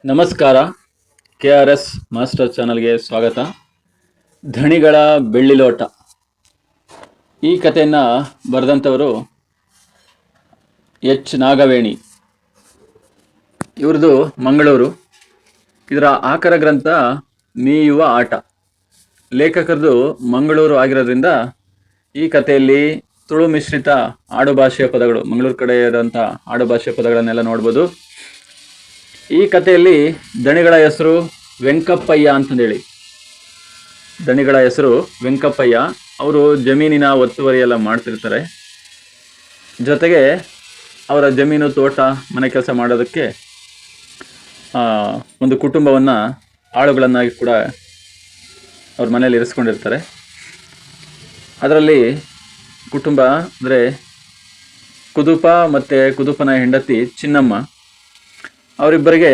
ನಮಸ್ಕಾರ. KRS master ಚಾನಲ್ಗೆ ಸ್ವಾಗತ. ಧಣಿಗಳ ಬೆಳ್ಳಿಲೋಟ ಈ ಕಥೆಯನ್ನು ಬರೆದಂಥವರು ನಾಗವೇಣಿ. ಇವ್ರದ್ದು ಮಂಗಳೂರು. ಇದರ ಆಕರ ಗ್ರಂಥ ಮೀಯುವ ಆಟ. ಲೇಖಕರದು ಮಂಗಳೂರು ಆಗಿರೋದ್ರಿಂದ ಈ ಕಥೆಯಲ್ಲಿ ತುಳು ಮಿಶ್ರಿತ ಆಡುಭಾಷೆಯ ಪದಗಳು, ಮಂಗಳೂರು ಕಡೆ ಇರೋಂಥ ಆಡುಭಾಷೆಯ ಪದಗಳನ್ನೆಲ್ಲ ನೋಡ್ಬೋದು. ಈ ಕಥೆಯಲ್ಲಿ ದಣಿಗಳ ಹೆಸರು ವೆಂಕಪ್ಪಯ್ಯ ಅಂತಂದೇಳಿ. ದಣಿಗಳ ಹೆಸರು ವೆಂಕಪ್ಪಯ್ಯ. ಅವರು ಜಮೀನಿನ ಒತ್ತುವರಿ ಎಲ್ಲ ಮಾಡ್ತಿರ್ತಾರೆ. ಜೊತೆಗೆ ಅವರ ಜಮೀನು, ತೋಟ, ಮನೆ ಕೆಲಸ ಮಾಡೋದಕ್ಕೆ ಒಂದು ಕುಟುಂಬವನ್ನು ಆಳುಗಳನ್ನಾಗಿ ಕೂಡ ಅವ್ರ ಮನೇಲಿ ಇರಿಸ್ಕೊಂಡಿರ್ತಾರೆ. ಅದರಲ್ಲಿ ಕುಟುಂಬ ಅಂದರೆ ಕುದುಪ ಮತ್ತು ಕುದುಪನ ಹೆಂಡತಿ ಚಿನ್ನಮ್ಮ. ಅವರಿಬ್ಬರಿಗೆ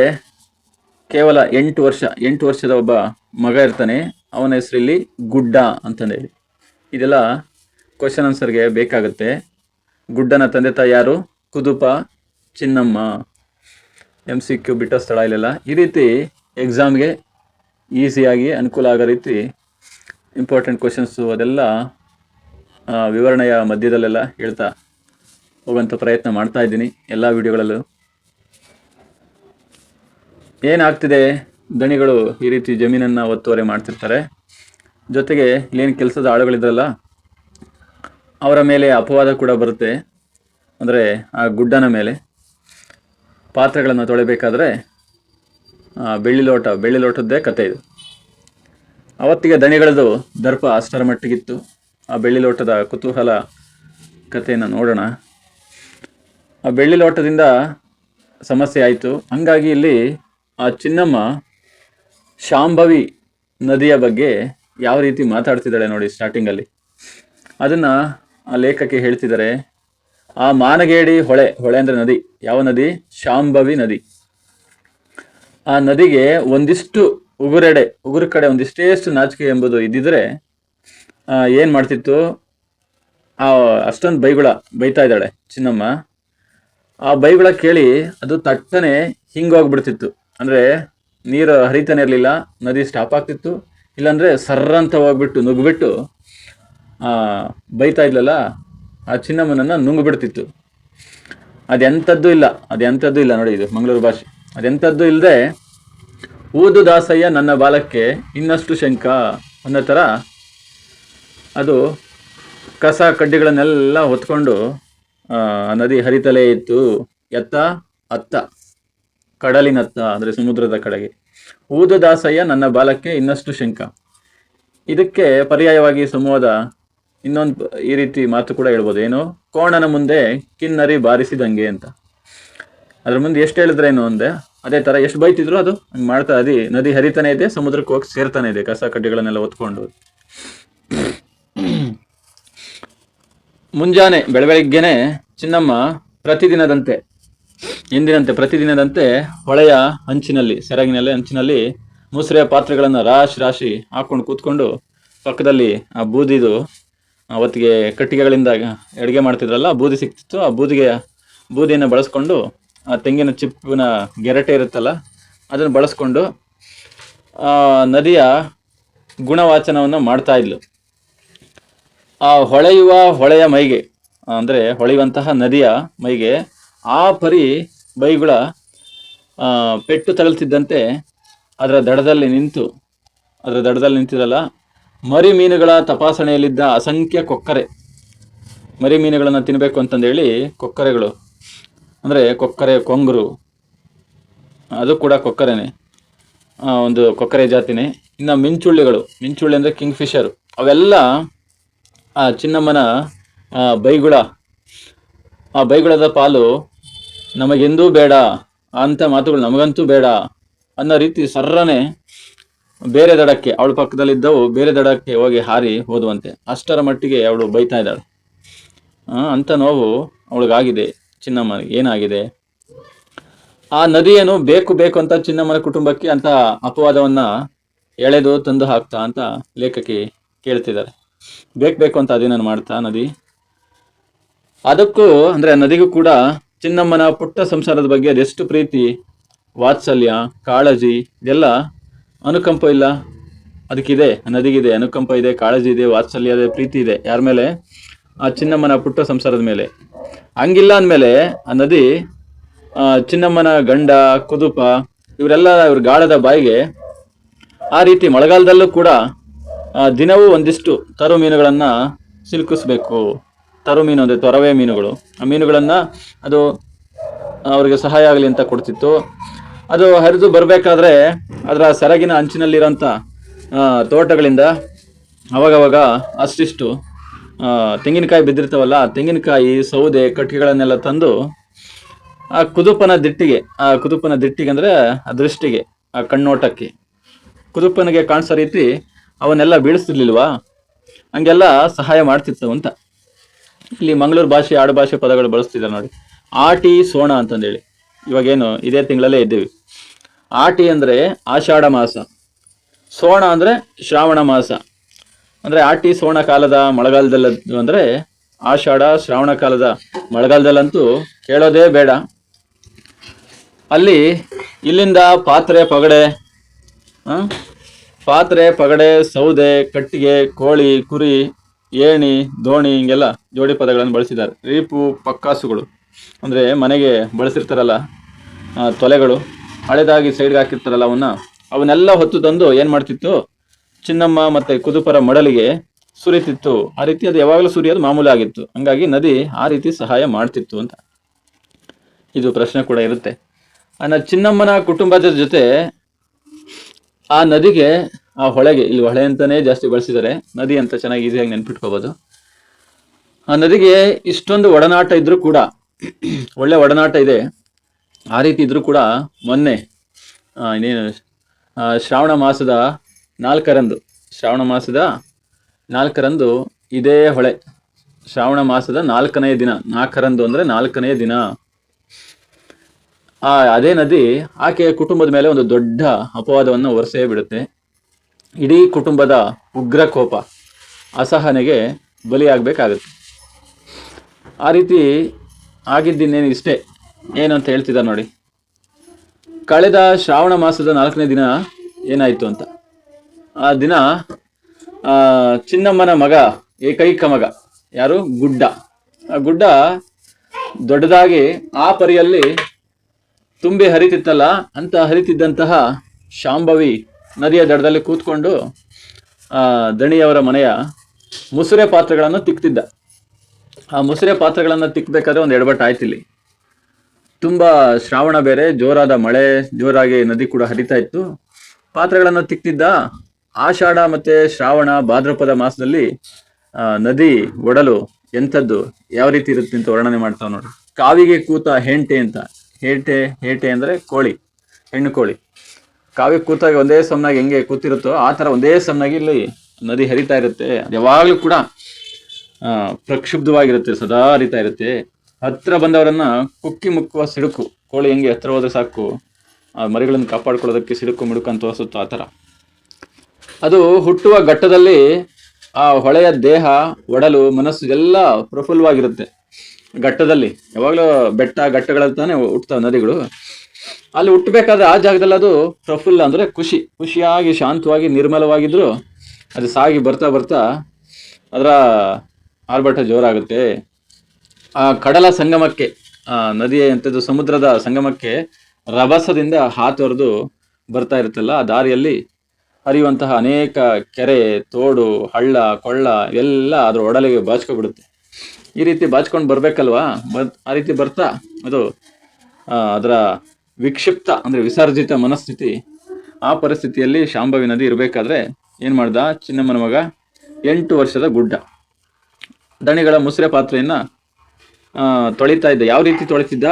ಕೇವಲ 8 ವರ್ಷದ ಒಬ್ಬ ಮಗ ಇರ್ತಾನೆ. ಅವನ ಹೆಸರಲ್ಲಿ ಗುಡ್ಡ ಅಂತಂದೇಳಿ. ಇದೆಲ್ಲ ಕ್ವಶನ್ ಆನ್ಸರ್ಗೆ ಬೇಕಾಗುತ್ತೆ. ಗುಡ್ಡನ ತಂದೆ ತಾಯಿ ಯಾರು? ಕುದುಪ, ಚಿನ್ನಮ್ಮ. MCQ ಬಿಟ್ಟ ಸ್ಥಳ ಇಲ್ಲೆಲ್ಲ. ಈ ರೀತಿ ಎಕ್ಸಾಮ್ಗೆ ಈಸಿಯಾಗಿ ಅನುಕೂಲ ಆಗೋ ರೀತಿ ಇಂಪಾರ್ಟೆಂಟ್ ಕ್ವಶನ್ಸು ಅದೆಲ್ಲ ವಿವರಣೆಯ ಮಧ್ಯದಲ್ಲೆಲ್ಲ ಹೇಳ್ತಾ ಹೋಗುವಂಥ ಪ್ರಯತ್ನ ಮಾಡ್ತಾ ಇದ್ದೀನಿ ಎಲ್ಲ ವಿಡಿಯೋಗಳಲ್ಲೂ. ಏನಾಗ್ತಿದೆ? ದಣಿಗಳು ಈ ರೀತಿ ಜಮೀನನ್ನು ಒತ್ತುವರಿ ಮಾಡ್ತಿರ್ತಾರೆ. ಜೊತೆಗೆ ಇಲ್ಲೇನು ಕೆಲಸದ ಆಳುಗಳಿದ್ರಲ್ಲ ಅವರ ಮೇಲೆ ಅಪವಾದ ಕೂಡ ಬರುತ್ತೆ. ಅಂದರೆ ಆ ಗುಡ್ಡನ ಮೇಲೆ ಪಾತ್ರೆಗಳನ್ನು ತೊಳೆಬೇಕಾದ್ರೆ ಬೆಳ್ಳಿ ಲೋಟದ್ದೇ ಕತೆ ಇದು. ಅವತ್ತಿಗೆ ದಣಿಗಳದು ದರ್ಪ ಅಷ್ಟರ ಮಟ್ಟಿಗಿತ್ತು. ಆ ಬೆಳ್ಳಿ ಲೋಟದ ಕುತೂಹಲ ಕಥೆಯನ್ನು ನೋಡೋಣ. ಆ ಬೆಳ್ಳಿ ಲೋಟದಿಂದ ಸಮಸ್ಯೆ ಆಯಿತು. ಹಂಗಾಗಿ ಇಲ್ಲಿ ಆ ಚಿನ್ನಮ್ಮ ಶಾಂಭವಿ ನದಿಯ ಬಗ್ಗೆ ಯಾವ ರೀತಿ ಮಾತಾಡ್ತಿದ್ದಾಳೆ ನೋಡಿ ಸ್ಟಾರ್ಟಿಂಗಲ್ಲಿ. ಅದನ್ನು ಆ ಲೇಖಕಿ ಹೇಳ್ತಿದ್ದಾರೆ. ಆ ಮಾನಗೇಡಿ ಹೊಳೆ ಅಂದರೆ ನದಿ. ಯಾವ ನದಿ? ಶಾಂಭವಿ ನದಿ. ಆ ನದಿಗೆ ಒಂದಿಷ್ಟು ಉಗುರು ಕಡೆ ಒಂದಿಷ್ಟೇಷ್ಟು ನಾಚಿಕೆ ಎಂಬುದು ಇದ್ದಿದ್ರೆ ಏನು ಮಾಡ್ತಿತ್ತು? ಅಷ್ಟೊಂದು ಬೈತಾ ಇದ್ದಾಳೆ ಚಿನ್ನಮ್ಮ. ಆ ಬೈಗುಳ ಕೇಳಿ ಅದು ತಟ್ಟನೆ ಹಿಂಗೋಗ್ಬಿಡ್ತಿತ್ತು. ಅಂದರೆ ನೀರು ಹರಿತಾನೆ ಇರಲಿಲ್ಲ, ನದಿ ಸ್ಟಾಪ್ ಆಗ್ತಿತ್ತು. ಇಲ್ಲಾಂದರೆ ಸರ್ರಂತ ಹೋಗ್ಬಿಟ್ಟು ನುಗ್ಗಿಬಿಟ್ಟು ಬೈತಾ ಇದ್ಲಲ್ಲ ಆ ಚಿನ್ನಮ್ಮನನ್ನು ನುಂಗ್ಬಿಡ್ತಿತ್ತು. ಅದೆಂಥದ್ದು ಇಲ್ಲ ನೋಡಿ, ಇದು ಮಂಗಳೂರು ಭಾಷೆ. ಅದೆಂಥದ್ದು ಇಲ್ಲದೆ ಊದು ದಾಸಯ್ಯ ನನ್ನ ಬಾಲಕ್ಕೆ ಇನ್ನಷ್ಟು ಶಂಕ ಅನ್ನೋ ಥರ ಅದು ಕಸ ಕಡ್ಡಿಗಳನ್ನೆಲ್ಲ ಹೊತ್ಕೊಂಡು ನದಿ ಹರಿತಲೇ ಇತ್ತು. ಅತ್ತ ಕಡಲಿನತ್ತ ಅಂದರೆ ಸಮುದ್ರದ ಕಡೆಗೆ. ಊದು ದಾಸಯ್ಯ ನನ್ನ ಬಾಲಕ್ಕೆ ಇನ್ನಷ್ಟು ಶಂಕ. ಇದಕ್ಕೆ ಪರ್ಯಾಯವಾಗಿ ಸಂವಾದ ಇನ್ನೊಂದು ಈ ರೀತಿ ಮಾತು ಕೂಡ ಹೇಳ್ಬೋದು. ಏನು? ಕೋಣನ ಮುಂದೆ ಕಿನ್ನರಿ ಬಾರಿಸಿದಂಗೆ ಅಂತ. ಅದ್ರ ಮುಂದೆ ಎಷ್ಟು ಹೇಳಿದ್ರೇನು ಅಂದೆ ಅದೇ ಥರ ಎಷ್ಟು ಬೈತಿದ್ರು ಅದು ಹಂಗೆ ಮಾಡ್ತಾ ನದಿ ಹರಿತಾನೆ ಇದೆ, ಸಮುದ್ರಕ್ಕೆ ಹೋಗಿ ಸೇರ್ತಾನೆ ಇದೆ ಕಸ ಕಡ್ಡಿಗಳನ್ನೆಲ್ಲ ಹೊತ್ಕೊಂಡು. ಮುಂಜಾನೆ ಬೆಳಗ್ಗೆನೆ ಚಿನ್ನಮ್ಮ ಪ್ರತಿದಿನದಂತೆ ಹೊಳೆಯ ಅಂಚಿನಲ್ಲಿ, ಸೆರಗಿನಲ್ಲಿ ಅಂಚಿನಲ್ಲಿ ಮುಸುರೆಯ ಪಾತ್ರೆಗಳನ್ನು ರಾಶಿ ಹಾಕೊಂಡು ಕೂತ್ಕೊಂಡು ಪಕ್ಕದಲ್ಲಿ ಆ ಬೂದಿದು ಅವತ್ತಿಗೆ ಕಟ್ಟಿಗೆಗಳಿಂದ ಅಡುಗೆ ಮಾಡ್ತಿದ್ರಲ್ಲ, ಬೂದಿ ಸಿಕ್ತಿತ್ತು. ಆ ಬೂದಿಯನ್ನು ಬಳಸ್ಕೊಂಡು ಆ ತೆಂಗಿನ ಚಿಪ್ಪಿನ ಗೆರಟೆ ಇರುತ್ತಲ್ಲ ಅದನ್ನು ಬಳಸ್ಕೊಂಡು ನದಿಯ ಗುಣವಾಚನವನ್ನು ಮಾಡ್ತಾ ಇದ್ಲು. ಆ ಹೊಳೆಯ ಮೈಗೆ ಅಂದರೆ ಹೊಳೆಯುವಂತಹ ನದಿಯ ಮೈಗೆ ಆ ಪರಿ ಬೈಗುಳ ಪೆಟ್ಟು ತಗಲ್ತಿದ್ದಂತೆ ಅದರ ದಡದಲ್ಲಿ ನಿಂತಿರಲ್ಲ ಮರಿ ಮೀನುಗಳ ತಪಾಸಣೆಯಲ್ಲಿದ್ದ ಅಸಂಖ್ಯ ಕೊಕ್ಕರೆ. ಮರಿ ಮೀನುಗಳನ್ನು ತಿನ್ನಬೇಕು ಅಂತಂದೇಳಿ ಕೊಕ್ಕರೆಗಳು, ಅಂದರೆ ಕೊಕ್ಕರೆ ಕೊಂಗರು, ಅದು ಕೂಡ ಕೊಕ್ಕರೆನೇ, ಒಂದು ಕೊಕ್ಕರೆ ಜಾತಿನೇ. ಇನ್ನು ಮಿಂಚುಳ್ಳಿ ಅಂದರೆ ಕಿಂಗ್ ಫಿಶರು, ಅವೆಲ್ಲ ಆ ಚಿನ್ನಮ್ಮನ ಬೈಗುಳದ ಪಾಲು ನಮಗೆಂದೂ ಬೇಡ ಅಂಥ ಮಾತುಗಳು ನಮಗಂತೂ ಬೇಡ ಅನ್ನೋ ರೀತಿ ಸರ್ರನೆ ಬೇರೆ ದಡಕ್ಕೆ, ಅವಳ ಪಕ್ಕದಲ್ಲಿದ್ದವು ಬೇರೆ ದಡಕ್ಕೆ ಹೋಗಿ ಹಾರಿ ಹೋದುವಂತೆ. ಅಷ್ಟರ ಮಟ್ಟಿಗೆ ಅವಳು ಬೈತಾ ಇದ್ದಾಳೆ. ಅಂಥ ನೋವು ಅವಳಿಗಾಗಿದೆ. ಚಿನ್ನಮ್ಮ ಏನಾಗಿದೆ? ಆ ನದಿಯೇನು ಬೇಕು ಅಂತ ಚಿನ್ನಮ್ಮನ ಕುಟುಂಬಕ್ಕೆ ಅಂತ ಅಪವಾದವನ್ನು ಎಳೆದು ತಂದು ಹಾಕ್ತಾ ಅಂತ ಲೇಖಕಿ ಕೇಳ್ತಿದ್ದಾರೆ. ಬೇಕು ಅಂತ ಅದೇನನ್ನು ಮಾಡ್ತಾ ನದಿ. ಅದಕ್ಕೂ ಅಂದರೆ ನದಿಗೂ ಕೂಡ ಚಿನ್ನಮ್ಮನ ಪುಟ್ಟ ಸಂಸಾರದ ಬಗ್ಗೆ ಅದೆಷ್ಟು ಪ್ರೀತಿ, ವಾತ್ಸಲ್ಯ, ಕಾಳಜಿ ಇದೆಲ್ಲ ಅನುಕಂಪ ಇಲ್ಲ. ಅದಕ್ಕಿದೆ, ನದಿಗಿದೆ, ಅನುಕಂಪ ಇದೆ, ಕಾಳಜಿ ಇದೆ, ವಾತ್ಸಲ್ಯ ಇದೆ, ಪ್ರೀತಿ ಇದೆ. ಯಾರ ಮೇಲೆ? ಆ ಚಿನ್ನಮ್ಮನ ಪುಟ್ಟ ಸಂಸಾರದ ಮೇಲೆ. ಹಂಗಿಲ್ಲ ಅಂದಮೇಲೆ ಆ ನದಿ ಚಿನ್ನಮ್ಮನ ಗಂಡ ಕುದುಪ ಇವರೆಲ್ಲ ಇವ್ರ ಗಾಳದ ಬಾಯಿಗೆ ಆ ರೀತಿ ಮಳೆಗಾಲದಲ್ಲೂ ಕೂಡ ದಿನವೂ ಒಂದಿಷ್ಟು ತರು ಮೀನುಗಳನ್ನ ಸಿಲುಕಿಸ್ಬೇಕು. ತರು ಮೀನು ಅಂದರೆ ತೊರವೆ ಮೀನುಗಳು. ಆ ಮೀನುಗಳನ್ನ ಅದು ಅವ್ರಿಗೆ ಸಹಾಯ ಆಗಲಿ ಅಂತ ಕೊಡ್ತಿತ್ತು. ಅದು ಹರಿದು ಬರಬೇಕಾದ್ರೆ ಅದರ ಸೆರಗಿನ ಅಂಚಿನಲ್ಲಿರೋಂಥ ತೋಟಗಳಿಂದ ಅವಾಗವಾಗ ಅಷ್ಟಿಷ್ಟು ತೆಂಗಿನಕಾಯಿ ಬಿದ್ದಿರ್ತಾವಲ್ಲ, ತೆಂಗಿನಕಾಯಿ, ಸೌದೆ, ಕಟ್ಟಿಗೆಗಳನ್ನೆಲ್ಲ ತಂದು ಆ ಕುದುಪನ ದಿಟ್ಟಿಗೆ ಅಂದರೆ ಆ ದೃಷ್ಟಿಗೆ, ಆ ಕಣ್ಣೋಟಕ್ಕೆ, ಕುದುಪನಿಗೆ ಕಾಣಿಸೋ ರೀತಿ ಅವನ್ನೆಲ್ಲ ಬೀಳಿಸ್ತಿರ್ಲಿಲ್ವಾ, ಹಂಗೆಲ್ಲ ಸಹಾಯ ಮಾಡ್ತಿತ್ತು ಅಂತ. ಇಲ್ಲಿ ಮಂಗಳೂರು ಭಾಷೆ, ಆಡು ಭಾಷೆ ಪದಗಳು ಬಳಸ್ತಿದ್ದಾರೆ ನೋಡಿ. ಆಟಿ ಸೋಣ ಅಂತಂದೇಳಿ. ಇವಾಗೇನು ಇದೇ ತಿಂಗಳಲ್ಲೇ ಇದ್ದೀವಿ. ಆಟಿ ಅಂದರೆ ಆಷಾಢ ಮಾಸ, ಸೋಣ ಅಂದರೆ ಶ್ರಾವಣ ಮಾಸ. ಅಂದರೆ ಆಟಿ ಸೋಣ ಕಾಲದ ಮಳೆಗಾಲದಲ್ಲ ಅಂದರೆ ಆಷಾಢ ಶ್ರಾವಣ ಕಾಲದ ಮಳೆಗಾಲದಲ್ಲಂತೂ ಕೇಳೋದೇ ಬೇಡ. ಅಲ್ಲಿ ಇಲ್ಲಿಂದ ಪಾತ್ರೆ ಪಗಡೆ, ಸೌದೆ, ಕಟ್ಟಿಗೆ, ಕೋಳಿ, ಕುರಿ, ಏಣಿ, ದೋಣಿ ಹಿಂಗೆಲ್ಲ ಜೋಡಿ ಪದಗಳನ್ನು ಬಳಸಿದ್ದಾರೆ. ರೀಪು, ಪಕ್ಕಾಸುಗಳು ಅಂದರೆ ಮನೆಗೆ ಬಳಸಿರ್ತಾರಲ್ಲ ತೊಲೆಗಳು, ಹಳೆದಾಗಿ ಸೈಡ್ಗೆ ಹಾಕಿರ್ತಾರಲ್ಲ ಅವನ್ನೆಲ್ಲ ಹೊತ್ತು ತಂದು ಏನು ಮಾಡ್ತಿತ್ತು, ಚಿನ್ನಮ್ಮ ಮತ್ತು ಕುದುಪರ ಮಡಲಿಗೆ ಸುರಿತಿತ್ತು. ಆ ರೀತಿ ಅದು ಯಾವಾಗಲೂ ಸುರಿಯೋದು ಮಾಮೂಲಿ ಆಗಿತ್ತು. ಹಂಗಾಗಿ ನದಿ ಆ ರೀತಿ ಸಹಾಯ ಮಾಡ್ತಿತ್ತು ಅಂತ ಇದು ಪ್ರಶ್ನೆ ಕೂಡ ಇರುತ್ತೆ. ಚಿನ್ನಮ್ಮನ ಕುಟುಂಬದ ಜೊತೆ ಆ ನದಿಗೆ, ಆ ಹೊಳೆಗೆ, ಇಲ್ಲಿ ಹೊಳೆ ಅಂತಾನೆ ಜಾಸ್ತಿ ಬಳಸಿದ್ದಾರೆ, ನದಿ ಅಂತ ಚೆನ್ನಾಗಿ ಈಸಿಯಾಗಿ ನೆನ್ಪಿಟ್ಕೋಬೋದು. ಆ ನದಿಗೆ ಇಷ್ಟೊಂದು ಒಡನಾಟ ಇದ್ರೂ ಕೂಡ, ಒಳ್ಳೆ ಒಡನಾಟ ಇದೆ. ಆ ರೀತಿ ಇದ್ರೂ ಕೂಡ ಮೊನ್ನೆ ಇನ್ನೇನು ಶ್ರಾವಣ ಮಾಸದ 4ರಂದು ಇದೇ ಹೊಳೆ, ಶ್ರಾವಣ ಮಾಸದ 4ನೇ ದಿನ, 4ರಂದು ಅಂದರೆ 4ನೇ ದಿನ, ಅದೇ ನದಿ ಆಕೆಯ ಕುಟುಂಬದ ಮೇಲೆ ಒಂದು ದೊಡ್ಡ ಅಪವಾದವನ್ನು ಹೊರಸೇ ಬಿಡುತ್ತೆ. ಇಡೀ ಕುಟುಂಬದ ಉಗ್ರ ಕೋಪ, ಅಸಹನೆಗೆ ಬಲಿಯಾಗಬೇಕಾಗುತ್ತೆ. ಆ ರೀತಿ ಆಗಿದ್ದಿನ್ನೇನು ಇಷ್ಟೇ. ಏನು ಅಂತ ಹೇಳ್ತಿದ್ದಾರೆ ನೋಡಿ. ಕಳೆದ ಶ್ರಾವಣ ಮಾಸದ 4ನೇ ದಿನ ಏನಾಯಿತು ಅಂತ. ಆ ದಿನ ಚಿನ್ನಮ್ಮನ ಮಗ, ಏಕೈಕ ಮಗ ಯಾರು? ಗುಡ್ಡ. ಆ ಗುಡ್ಡ ದೊಡ್ಡದಾಗಿ ಆ ಪರಿಯಲ್ಲಿ ತುಂಬಿ ಹರಿತಿತ್ತಲ್ಲ, ಅಂತ ಹರಿತಿದ್ದಂತಹ ಶಾಂಭವಿ ನದಿಯ ದಡದಲ್ಲಿ ಕೂತ್ಕೊಂಡು ದಣಿಯವರ ಮನೆಯ ಮುಸುರೆ ಪಾತ್ರೆಗಳನ್ನು ತಿಕ್ತಿದ್ದ. ಆ ಮುಸುರೆ ಪಾತ್ರೆಗಳನ್ನು ತಿಕ್ಕಬೇಕಾದ್ರೆ ಒಂದು ಎಡವಟ್ಟು ಆಯ್ತಿಲ್ಲಿ. ತುಂಬ ಶ್ರಾವಣ ಬೇರೆ, ಜೋರಾದ ಮಳೆ, ಜೋರಾಗಿ ನದಿ ಕೂಡ ಹರಿತಾ ಇತ್ತು. ಪಾತ್ರೆಗಳನ್ನು ತಿಕ್ತಿದ್ದ. ಆಷಾಢ ಮತ್ತು ಶ್ರಾವಣ ಭಾದ್ರಪದ ಮಾಸದಲ್ಲಿ ನದಿ ಒಡಲು ಎಂಥದ್ದು, ಯಾವ ರೀತಿ ಇರುತ್ತೆ ಅಂತ ವರ್ಣನೆ ಮಾಡ್ತಾವ ನೋಡಿ. ಕಾವಿಗೆ ಕೂತ ಹೆಂಟೆ ಅಂತ. ಹೇಟೆ ಅಂದರೆ ಕೋಳಿ, ಹೆಣ್ಣು ಕೋಳಿ. ಕಾವಿಗೆ ಕೂತಾಗ ಒಂದೇ ಸಮನಾಗಿ ಹೆಂಗೆ ಕೂತಿರುತ್ತೋ ಆ ಥರ ಒಂದೇ ಸಮನಾಗಿ ಇಲ್ಲಿ ನದಿ ಹರಿತಾ ಇರುತ್ತೆ. ಅದು ಯಾವಾಗಲೂ ಕೂಡ ಪ್ರಕ್ಷುಬ್ಧವಾಗಿರುತ್ತೆ, ಸದಾ ಹರಿತಾ ಇರುತ್ತೆ. ಹತ್ರ ಬಂದವರನ್ನ ಕುಕ್ಕಿ ಮುಕ್ಕುವ ಸಿಡುಕು. ಕೋಳಿ ಹೆಂಗೆ ಹತ್ರ ಹೋದ್ರೆ ಸಾಕು ಆ ಮರಿಗಳನ್ನು ಕಾಪಾಡ್ಕೊಳ್ಳೋದಕ್ಕೆ ಸಿಡುಕು ಮಿಡುಕು ಅಂತ ತೋರಿಸುತ್ತೋ ಆ ಥರ. ಅದು ಹುಟ್ಟುವ ಘಟ್ಟದಲ್ಲಿ ಆ ಹೊಳೆಯ ದೇಹ, ಒಡಲು, ಮನಸ್ಸು ಎಲ್ಲ ಪ್ರಫುಲ್ಲವಾಗಿರುತ್ತೆ. ಘಟ್ಟದಲ್ಲಿ ಯಾವಾಗಲೂ ಘಟ್ಟಗಳಲ್ಲಿ ತಾನೇ ಹುಟ್ಟುತ್ತವೆ ನದಿಗಳು. ಅಲ್ಲಿ ಹುಟ್ಟಬೇಕಾದ್ರೆ ಆ ಜಾಗದಲ್ಲಿ ಅದು ಪ್ರಫುಲ್ಲ ಅಂದರೆ ಖುಷಿಯಾಗಿ, ಶಾಂತವಾಗಿ, ನಿರ್ಮಲವಾಗಿದ್ರು ಅದು ಸಾಗಿ ಬರ್ತಾ ಅದರ ಆರ್ಭಟ ಜೋರಾಗುತ್ತೆ. ಆ ಕಡಲ ಸಂಗಮಕ್ಕೆ, ಆ ನದಿಯ ಎಂಥದ್ದು ಸಮುದ್ರದ ಸಂಗಮಕ್ಕೆ ರಭಸದಿಂದ ಹಾತೊರೆದು ಬರ್ತಾ ಇರುತ್ತಲ್ಲ, ಆ ದಾರಿಯಲ್ಲಿ ಹರಿಯುವಂತಹ ಅನೇಕ ಕೆರೆ, ತೋಡು, ಹಳ್ಳ, ಕೊಳ್ಳ ಎಲ್ಲ ಅದರ ಒಡಲಿಗೆ ಬಾಚ್ಕೊಬಿಡುತ್ತೆ. ಈ ರೀತಿ ಬಾಚ್ಕೊಂಡು ಬರ್ಬೇಕಲ್ವಾ, ಆ ರೀತಿ ಬರ್ತಾ ಅದು ಅದರ ವಿಕ್ಷಿಪ್ತ ಅಂದರೆ ವಿಸರ್ಜಿತ ಮನಸ್ಥಿತಿ. ಆ ಪರಿಸ್ಥಿತಿಯಲ್ಲಿ ಶಾಂಭವಿ ನದಿ ಇರಬೇಕಾದ್ರೆ ಏನು ಮಾಡ್ದ ಚಿನ್ನಮ್ಮನ ಮಗ? 8 ವರ್ಷದ ಗುಡ್ಡ ದಣಿಗಳ ಮುಸುರೆ ಪಾತ್ರೆಯನ್ನು ತೊಳಿತಾ ಇದ್ದ. ಯಾವ ರೀತಿ ತೊಳಿತಿದ್ದ?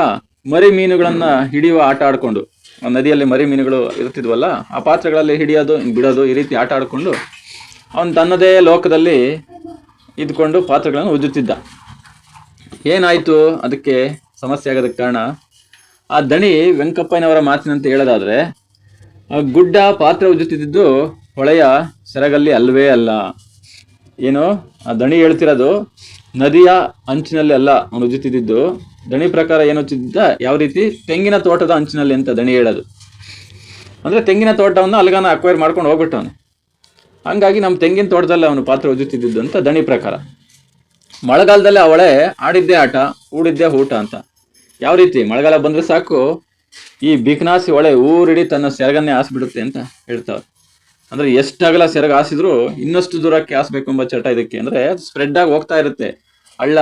ಮರಿ ಮೀನುಗಳನ್ನ ಹಿಡಿಯುವ ಆಟ ಆಡ್ಕೊಂಡು, ನದಿಯಲ್ಲಿ ಮರಿ ಮೀನುಗಳು ಇರ್ತಿದ್ವಲ್ಲ, ಆ ಪಾತ್ರೆಗಳಲ್ಲಿ ಹಿಡಿಯೋದು, ಬಿಡೋದು, ಈ ರೀತಿ ಆಟ ಆಡ್ಕೊಂಡು ಅವನು ತನ್ನದೇ ಲೋಕದಲ್ಲಿ ಇದ್ಕೊಂಡು ಪಾತ್ರೆಗಳನ್ನು ಉಜ್ಜುತ್ತಿದ್ದ. ಏನಾಯಿತು? ಅದಕ್ಕೆ ಸಮಸ್ಯೆ ಆಗೋದಕ್ಕೆ ಕಾರಣ ಆ ದಣಿ ವೆಂಕಪ್ಪನವರ ಮಾತಿನಂತೆ ಹೇಳೋದಾದ್ರೆ, ಗುಡ್ಡ ಪಾತ್ರೆ ಉಜ್ಜುತ್ತಿದ್ದು ಹೊಳೆಯ ಸೆರಗಲ್ಲಿ ಅಲ್ವೇ ಅಲ್ಲ. ಏನು ಆ ದಣಿ ಹೇಳ್ತಿರೋದು? ನದಿಯ ಅಂಚಿನಲ್ಲಿ ಅಲ್ಲ ಅವನು ಉಜ್ಜುತ್ತಿದ್ದು, ದಣಿ ಪ್ರಕಾರ ಏನು ಚಿದ್ದ ಯಾವ ರೀತಿ ತೆಂಗಿನ ತೋಟದ ಅಂಚಿನಲ್ಲಿ ಅಂತ ದಣಿ ಹೇಳೋದು. ಅಂದರೆ ತೆಂಗಿನ ತೋಟವನ್ನು ಅಲ್ಗಾನ ಅಕ್ವೈರ್ ಮಾಡ್ಕೊಂಡು ಹೋಗ್ಬಿಟ್ಟವನು. ಹಂಗಾಗಿ ನಮ್ಮ ತೆಂಗಿನ ತೋಟದಲ್ಲಿ ಅವನು ಪಾತ್ರ ಉಜ್ಜುತ್ತಿದ್ದು ಅಂತ ದಣಿ ಪ್ರಕಾರ. ಮಳೆಗಾಲದಲ್ಲಿ ಅವಳೆ ಆಡಿದ್ದೇ ಆಟ, ಊಡಿದ್ದೇ ಊಟ ಅಂತ. ಯಾವ ರೀತಿ ಮಳೆಗಾಲ ಬಂದರೆ ಸಾಕು ಈ ಬಿಕ್ನಾಸಿ ಹೊಳೆ ಊರಿಡಿ ತನ್ನ ಸೆರಗನ್ನೇ ಹಾಸ್ಬಿಡುತ್ತೆ ಅಂತ ಹೇಳ್ತಾವೆ. ಅಂದರೆ ಎಷ್ಟು ಅಗಲ ಸೆರಗ ಹಾಸಿದ್ರು ಇನ್ನಷ್ಟು ದೂರಕ್ಕೆ ಹಾಸ್ಬೇಕು ಎಂಬ ಚಟ ಇದಕ್ಕೆ. ಅಂದರೆ ಸ್ಪ್ರೆಡ್ ಆಗಿ ಹೋಗ್ತಾ ಇರುತ್ತೆ. ಹಳ್ಳ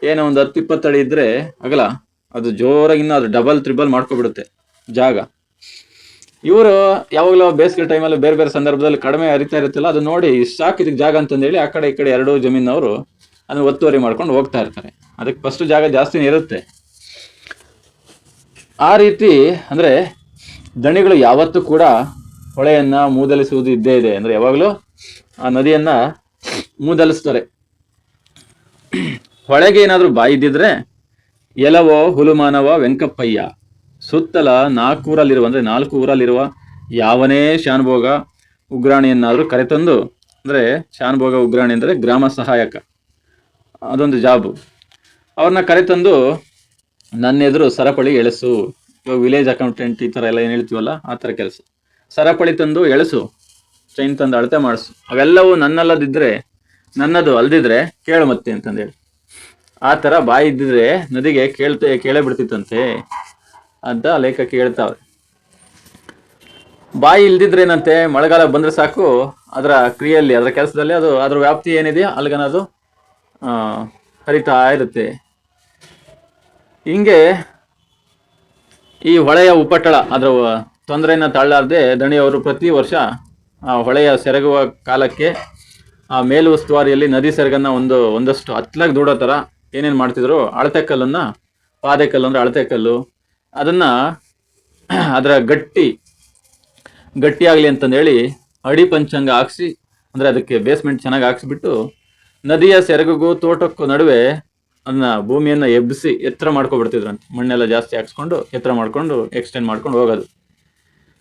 ಏನೋ ಒಂದು 10-20 ಅಡಿ ಇದ್ರೆ ಅಗಲ, ಅದು ಜೋರಾಗಿ ಇನ್ನೂ ಅದು ಡಬಲ್ ತ್ರಿಬಲ್ ಮಾಡ್ಕೊಬಿಡುತ್ತೆ ಜಾಗ. ಇವರು ಯಾವಾಗಲೂ ಬೇಸಿಗೆ ಟೈಮಲ್ಲಿ ಬೇರೆ ಬೇರೆ ಸಂದರ್ಭದಲ್ಲಿ ಕಡಿಮೆ ಹರಿತಾ ಇರುತ್ತಲ್ಲ, ಅದು ನೋಡಿ ಸಾಕು ಇದಕ್ಕೆ ಜಾಗ ಅಂತಂದೇಳಿ ಆ ಕಡೆ ಈ ಕಡೆ ಎರಡೂ ಜಮೀನವರು ಅದನ್ನು ಒತ್ತುವರಿ ಮಾಡ್ಕೊಂಡು ಹೋಗ್ತಾ ಇರ್ತಾರೆ. ಅದಕ್ಕೆ ಫಸ್ಟ್ ಜಾಗ ಜಾಸ್ತಿನೇ ಇರುತ್ತೆ. ಆ ರೀತಿ ಅಂದರೆ ದಣಿಗಳು ಯಾವತ್ತೂ ಕೂಡ ಹೊಳೆಯನ್ನು ಮೂದಲಿಸುವುದು ಇದ್ದೇ ಇದೆ. ಅಂದರೆ ಯಾವಾಗಲೂ ಆ ನದಿಯನ್ನು ಮೂದಲಿಸ್ತಾರೆ. ಹೊಳೆಗೆ ಏನಾದರೂ ಬಾಯಿ ಇದ್ದಿದ್ರೆ ಎಲವೋ ಹುಲುಮಾನವ ವೆಂಕಪ್ಪಯ್ಯ ಸುತ್ತಲ 4 ಊರಲ್ಲಿರುವ ಯಾವನೇ ಶಾನುಭೋಗ ಉಗ್ರಾಣಿಯನ್ನಾದರೂ ಕರೆತಂದು, ಅಂದರೆ ಶಾನುಭೋಗ ಉಗ್ರಾಣಿ ಅಂದರೆ ಗ್ರಾಮ ಸಹಾಯಕ, ಅದೊಂದು ಜಾಬು. ಅವ್ರನ್ನ ಕರೆತಂದು ನನ್ನ ಎದುರು ಸರಪಳಿ ಎಳೆಸು. ಇವಾಗ ವಿಲೇಜ್ ಅಕೌಂಟೆಂಟ್ ಈ ಥರ ಎಲ್ಲ ಏನು ಹೇಳ್ತೀವಲ್ಲ ಆ ಥರ ಕೆಲಸ. ಸರಪಳಿ ತಂದು ಎಳೆಸು, ಚೈನ್ ತಂದು ಅಳತೆ ಮಾಡಿಸು, ಅವೆಲ್ಲವೂ ನನ್ನದು ಅಲ್ದಿದ್ರೆ ಕೇಳು ಮತ್ತೆ ಅಂತಂದೇಳಿ. ಆ ಥರ ಬಾಯಿ ಇದ್ದಿದ್ರೆ ನದಿಗೆ ಕೇಳೇ ಬಿಡ್ತಿತ್ತಂತೆ ಅಂತ ಲೇಖಕ ಹೇಳ್ತಾವೆ. ಬಾಯಿ ಇಲ್ದಿದ್ರೇನಂತೆ ಮಳೆಗಾಲ ಬಂದರೆ ಸಾಕು ಅದರ ಕ್ರಿಯೆಯಲ್ಲಿ, ಅದರ ಕೆಲಸದಲ್ಲಿ ಅದರ ವ್ಯಾಪ್ತಿ ಏನಿದೆಯೋ ಅಲ್ಲಿಗನದು ಹರಿತಾ ಇರುತ್ತೆ. ಹಿಂಗೆ ಈ ಹೊಳೆಯ ಉಪಟಳ ಅದರ ತೊಂದರೆಯನ್ನು ತಾಳಲಾರದೆ ದಣಿಯವರು ಪ್ರತಿ ವರ್ಷ ಆ ಹೊಳೆಯ ಸೆರಗುವ ಕಾಲಕ್ಕೆ ಆ ಮೇಲು ಉಸ್ತುವಾರಿಯಲ್ಲಿ ನದಿ ಸೆರಗನ್ನು ಒಂದಷ್ಟು ಹತ್ತಲಾಗಿ ದೂಡೋ ಥರ ಏನೇನು ಮಾಡ್ತಿದ್ರು, ಅಳತೆ ಕಲ್ಲನ್ನು, ಪಾದೆ ಕಲ್ಲು ಅಂದರೆ ಅಳತೆ ಕಲ್ಲು, ಅದನ್ನು ಅದರ ಗಟ್ಟಿಯಾಗಲಿ ಅಂತಂದೇಳಿ ಅಡಿ ಪಂಚಾಂಗ ಹಾಕ್ಸಿ, ಅಂದರೆ ಅದಕ್ಕೆ ಬೇಸ್ಮೆಂಟ್ ಚೆನ್ನಾಗಿ ಹಾಕ್ಸಿಬಿಟ್ಟು ನದಿಯ ಸೆರಗಿಗೂ ತೋಟಕ್ಕೂ ನಡುವೆ ಅದನ್ನ ಭೂಮಿಯನ್ನು ಎಬ್ಬಿಸಿ ಎತ್ತರ ಮಾಡ್ಕೊಬಿಡ್ತಿದ್ರಂತೆ. ಮಣ್ಣೆಲ್ಲ ಜಾಸ್ತಿ ಹಾಕ್ಸ್ಕೊಂಡು ಎತ್ತರ ಮಾಡ್ಕೊಂಡು ಎಕ್ಸ್ಟೆಂಡ್ ಮಾಡ್ಕೊಂಡು ಹೋಗೋದು.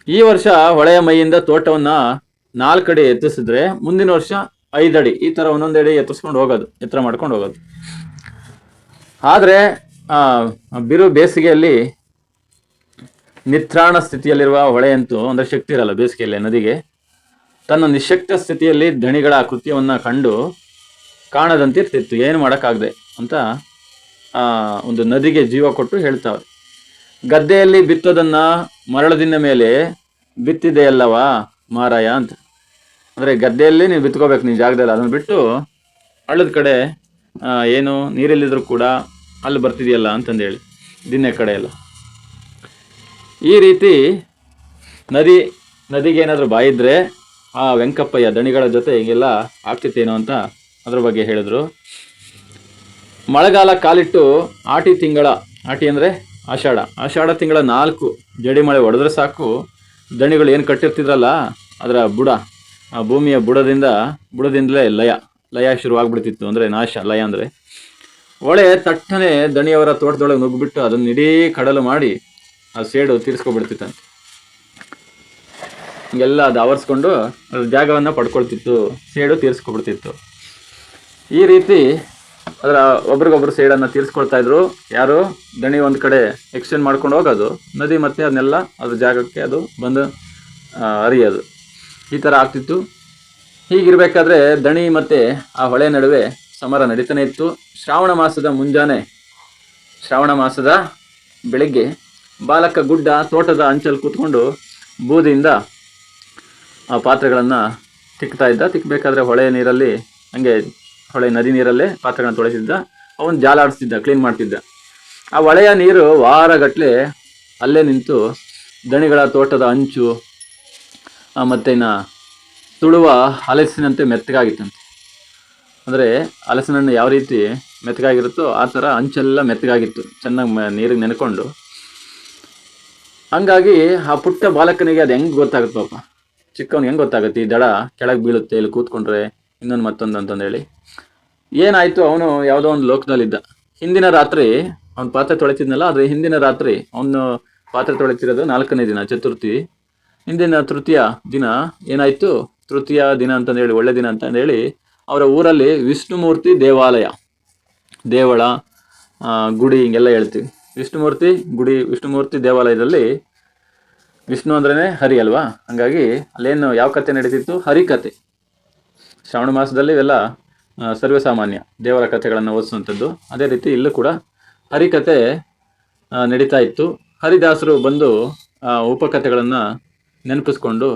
ಈ ವರ್ಷ ಹೊಳೆಯ ಮೈಯಿಂದ ತೋಟವನ್ನು 4 ಅಡಿ ಎತ್ತಿಸಿದ್ರೆ ಮುಂದಿನ ವರ್ಷ 5 ಅಡಿ, ಈ ಥರ ಒಂದೊಂದು ಅಡಿ ಎತ್ತಿಸ್ಕೊಂಡು ಹೋಗೋದು, ಎತ್ತರ ಮಾಡ್ಕೊಂಡು ಹೋಗೋದು. ಆದರೆ ಬಿರು ಬೇಸಿಗೆಯಲ್ಲಿ ನಿತ್ರಾಣ ಸ್ಥಿತಿಯಲ್ಲಿರುವ ಹೊಳೆಯಂತೂ ಅಂದರೆ ಶಕ್ತಿ ಇರಲ್ಲ ಬೇಸಿಗೆಯಲ್ಲಿ ನದಿಗೆ. ತನ್ನ ನಿಶಕ್ತ ಸ್ಥಿತಿಯಲ್ಲಿ ದಣಿಗಳ ಕೃತ್ಯವನ್ನು ಕಂಡು ಕಾಣದಂತಿರ್ತಿತ್ತು, ಏನು ಮಾಡೋಕ್ಕಾಗದೆ ಅಂತ ಒಂದು ನದಿಗೆ ಜೀವ ಕೊಟ್ಟು ಹೇಳ್ತಾವೆ. ಗದ್ದೆಯಲ್ಲಿ ಬಿತ್ತೋದನ್ನು ಮರಳದಿನ ಮೇಲೆ ಬಿತ್ತಿದೆಯಲ್ಲವಾ ಮಾರಾಯ ಅಂತ. ಅಂದರೆ ಗದ್ದೆಯಲ್ಲಿ ನೀವು ಬಿತ್ಕೋಬೇಕು ನೀನು ಜಾಗದಲ್ಲಿ, ಅದನ್ನು ಬಿಟ್ಟು ಹಳ್ಳದ ಕಡೆ ಏನು ನೀರಿಲ್ಲಿದ್ರು ಕೂಡ ಅಲ್ಲಿ ಬರ್ತಿದೆಯಲ್ಲ ಅಂತಂದೇಳಿ ದಿನ್ನೆ ಕಡೆ ಎಲ್ಲ. ಈ ರೀತಿ ನದಿಗೆ ಏನಾದರೂ ಬಾಯಿದ್ರೆ ಆ ವೆಂಕಪ್ಪಯ್ಯ ದಣಿಗಳ ಜೊತೆ ಹೀಗೆಲ್ಲ ಆಗ್ತಿತ್ತೇನೋ ಅಂತ ಅದ್ರ ಬಗ್ಗೆ ಹೇಳಿದ್ರು. ಮಳೆಗಾಲ ಕಾಲಿಟ್ಟು ಆಟಿ ಅಂದರೆ ಆಷಾಢ ತಿಂಗಳ 4 ಜಡಿ ಮಳೆ ಹೊಡೆದ್ರೆ ಸಾಕು ದಣಿಗಳು ಏನು ಕಟ್ಟಿರ್ತಿದ್ರಲ್ಲ ಅದರ ಬುಡ, ಆ ಭೂಮಿಯ ಬುಡದಿಂದಲೇ ಲಯ ಶುರುವಾಗ್ಬಿಡ್ತಿತ್ತು. ಅಂದರೆ ನಾಶ, ಲಯ ಅಂದರೆ ಹೊಳೆ ತಟ್ಟನೆ ದಣಿಯವರ ತೋಟದೊಳಗೆ ನುಗ್ಗಿಬಿಟ್ಟು ಅದನ್ನ ಇಡೀ ಕಡಲು ಮಾಡಿ ಆ ಸೇಡು ತೀರಿಸ್ಕೊಬಿಡ್ತಿತ್ತಂತೆ. ಹಿಂಗೆಲ್ಲ ಅದು ಆವರಿಸ್ಕೊಂಡು ಅದ್ರ ಜಾಗವನ್ನು ಪಡ್ಕೊಳ್ತಿತ್ತು, ಸೇಡು ತೀರಿಸ್ಕೊಬಿಡ್ತಿತ್ತು. ಈ ರೀತಿ ಅದರ ಒಬ್ರಿಗೊಬ್ರು ಸೇಡನ್ನು ತೀರಿಸ್ಕೊಳ್ತಾ ಇದ್ರು. ಯಾರು ದಣಿ ಒಂದು ಕಡೆ ಎಕ್ಸ್ಟೆಂಡ್ ಮಾಡ್ಕೊಂಡು ಹೋಗೋದು, ನದಿ ಮತ್ತೆ ಅದನ್ನೆಲ್ಲ ಅದ್ರ ಜಾಗಕ್ಕೆ ಅದು ಬಂದು ಹರಿಯೋದು, ಈ ಥರ ಆಗ್ತಿತ್ತು. ಹೀಗಿರಬೇಕಾದ್ರೆ ದಣಿ ಮತ್ತು ಆ ಹೊಳೆ ನಡುವೆ ಸಮರ ನಡೀತಾನೆ ಇತ್ತು. ಶ್ರಾವಣ ಮಾಸದ ಬೆಳಗ್ಗೆ ಬಾಲಕ ಗುಡ್ಡ ತೋಟದ ಅಂಚಲ್ಲಿ ಕೂತ್ಕೊಂಡು ಬೂದಿಯಿಂದ ಆ ಪಾತ್ರೆಗಳನ್ನು ತಿಕ್ಕಬೇಕಾದ್ರೆ ಹೊಳೆ ನೀರಲ್ಲಿ ಹಂಗೆ ಹೊಳೆ ನದಿ ನೀರಲ್ಲೇ ಪಾತ್ರೆಗಳನ್ನು ತೊಳೆಸಿದ್ದ. ಅವನು ಜಾಲಾಡಿಸ್ತಿದ್ದ, ಕ್ಲೀನ್ ಮಾಡ್ತಿದ್ದ. ಆ ಹೊಳೆಯ ನೀರು ವಾರಗಟ್ಟಲೆ ಅಲ್ಲೇ ನಿಂತು ದಣಿಗಳ ತೋಟದ ಅಂಚು ಮತ್ತು ಇನ್ನು ತುಳುವ ಹಲಸಿನಂತೆ ಮೆತ್ತಗಾಗಿತ್ತಂತೆ. ಅಂದರೆ ಹಲಸಿನಣ್ಣು ಯಾವ ರೀತಿ ಮೆತ್ತಗಾಗಿರುತ್ತೋ ಆ ಥರ ಅಂಚೆಲ್ಲ ಮೆತ್ತಗಾಗಿತ್ತು, ಚೆನ್ನಾಗಿ ನೀರಿಗೆ ನೆನ್ಕೊಂಡು. ಹಂಗಾಗಿ ಆ ಪುಟ್ಟ ಬಾಲಕನಿಗೆ ಅದು ಹೆಂಗೆ ಗೊತ್ತಾಗುತ್ತೆ ಪಾಪ, ಚಿಕ್ಕವನಿಗೆ ಹೆಂಗೆ ಗೊತ್ತಾಗುತ್ತೆ ಈ ದಡ ಕೆಳಗೆ ಬೀಳುತ್ತೆ ಇಲ್ಲಿ ಕೂತ್ಕೊಂಡ್ರೆ ಇನ್ನೊಂದು ಮತ್ತೊಂದು ಅಂತಂದೇಳಿ. ಏನಾಯಿತು, ಅವನು ಯಾವುದೋ ಒಂದು ಲೋಕದಲ್ಲಿದ್ದ. ಹಿಂದಿನ ರಾತ್ರಿ ಅವ್ನು ಪಾತ್ರೆ ತೊಳಿತಿದ್ನಲ್ಲ, ಆದರೆ ಹಿಂದಿನ ರಾತ್ರಿ ಅವನು ಪಾತ್ರೆ ತೊಳಿತಿರೋದು 4ನೇ ದಿನ ಚತುರ್ಥಿ. ಹಿಂದಿನ ತೃತೀಯ ದಿನ ಏನಾಯಿತು, ತೃತೀಯ ದಿನ ಅಂತಂದೇಳಿ ಒಳ್ಳೆ ದಿನ ಅಂತಂದೇಳಿ ಅವರ ಊರಲ್ಲಿ ವಿಷ್ಣುಮೂರ್ತಿ ದೇವಳ ಗುಡಿ ಹಿಂಗೆಲ್ಲ ಹೇಳ್ತೀವಿ. ವಿಷ್ಣುಮೂರ್ತಿ ಗುಡಿ, ವಿಷ್ಣುಮೂರ್ತಿ ದೇವಾಲಯದಲ್ಲಿ ವಿಷ್ಣು ಅಂದ್ರೇ ಹರಿ ಅಲ್ವಾ, ಹಂಗಾಗಿ ಅಲ್ಲೇನು ಯಾವ ಕತೆ ನಡೀತಿತ್ತು, ಹರಿಕತೆ. ಶ್ರಾವಣ ಮಾಸದಲ್ಲಿ ಇವೆಲ್ಲ ಸರ್ವೇ ಸಾಮಾನ್ಯ ದೇವರ ಕಥೆಗಳನ್ನು ಓದಿಸುವಂಥದ್ದು. ಅದೇ ರೀತಿ ಇಲ್ಲೂ ಕೂಡ ಹರಿಕತೆ ನಡೀತಾ ಇತ್ತು. ಹರಿದಾಸರು ಬಂದು ಉಪಕಥೆಗಳನ್ನು ನೆನಪಿಸ್ಕೊಂಡು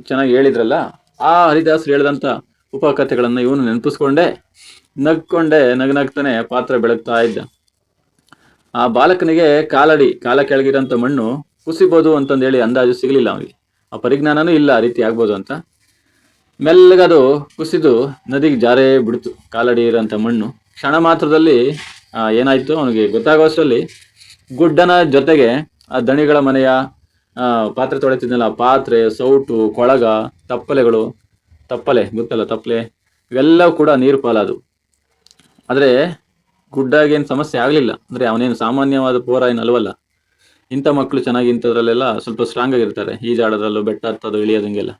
ಚೆನ್ನಾಗಿ ಹೇಳಿದ್ರಲ್ಲ, ಆ ಹರಿದಾಸರು ಹೇಳಿದಂಥ ಉಪಕಥೆಗಳನ್ನು ಇವನು ನೆನಪಿಸ್ಕೊಂಡೇ ನಗ್ನಗ್ತಾನೆ ಪಾತ್ರ ಬೆಳಗ್ತಾ ಇದ್ದ. ಆ ಬಾಲಕನಿಗೆ ಕಾಲ ಕೆಳಗಿರೋಂಥ ಮಣ್ಣು ಕುಸಿಬೋದು ಅಂತಂದೇಳಿ ಅಂದಾಜು ಸಿಗಲಿಲ್ಲ ಅವನಿಗೆ. ಆ ಪರಿಜ್ಞಾನನೂ ಇಲ್ಲ ಆ ರೀತಿ ಆಗ್ಬೋದು ಅಂತ. ಮೆಲ್ಲಗದು ಕುಸಿದು ನದಿಗೆ ಜಾರೇ ಬಿಡ್ತು ಕಾಲಡಿ ಇರೋಂಥ ಮಣ್ಣು. ಕ್ಷಣ ಮಾತ್ರದಲ್ಲಿ ಏನಾಯ್ತು ಅವನಿಗೆ ಗೊತ್ತಾಗೋಷ್ಟರಲ್ಲಿ ಗುಡ್ಡನ ಜೊತೆಗೆ ಆ ದಣಿಗಳ ಮನೆಯ ಪಾತ್ರೆ ತೊಳಿತಿದ್ನಲ್ಲ, ಪಾತ್ರೆ, ಸೌಟು, ಕೊಳಗ, ತಪ್ಪಲೆ ಗೊತ್ತಲ್ಲ ತಪ್ಪಲೆ, ಇವೆಲ್ಲವೂ ಕೂಡ ನೀರು ಪಾಲಾದವು. ಆದರೆ ಗುಡ್ಡಾಗೇನು ಸಮಸ್ಯೆ ಆಗಲಿಲ್ಲ. ಅಂದರೆ ಅವನೇನು ಸಾಮಾನ್ಯವಾದ ಪೋರ ಏನು ಅಲ್ವಲ್ಲ. ಇಂಥ ಮಕ್ಕಳು ಚೆನ್ನಾಗಿ ಇಂಥದ್ರಲ್ಲೆಲ್ಲ ಸ್ವಲ್ಪ ಸ್ಟ್ರಾಂಗ್ ಆಗಿರ್ತಾರೆ, ಈಜಾಡೋದ್ರಲ್ಲೂ, ಬೆಟ್ಟ ಹತ್ತೋದು, ಇಳಿಯೋದಂಗೆಲ್ಲ.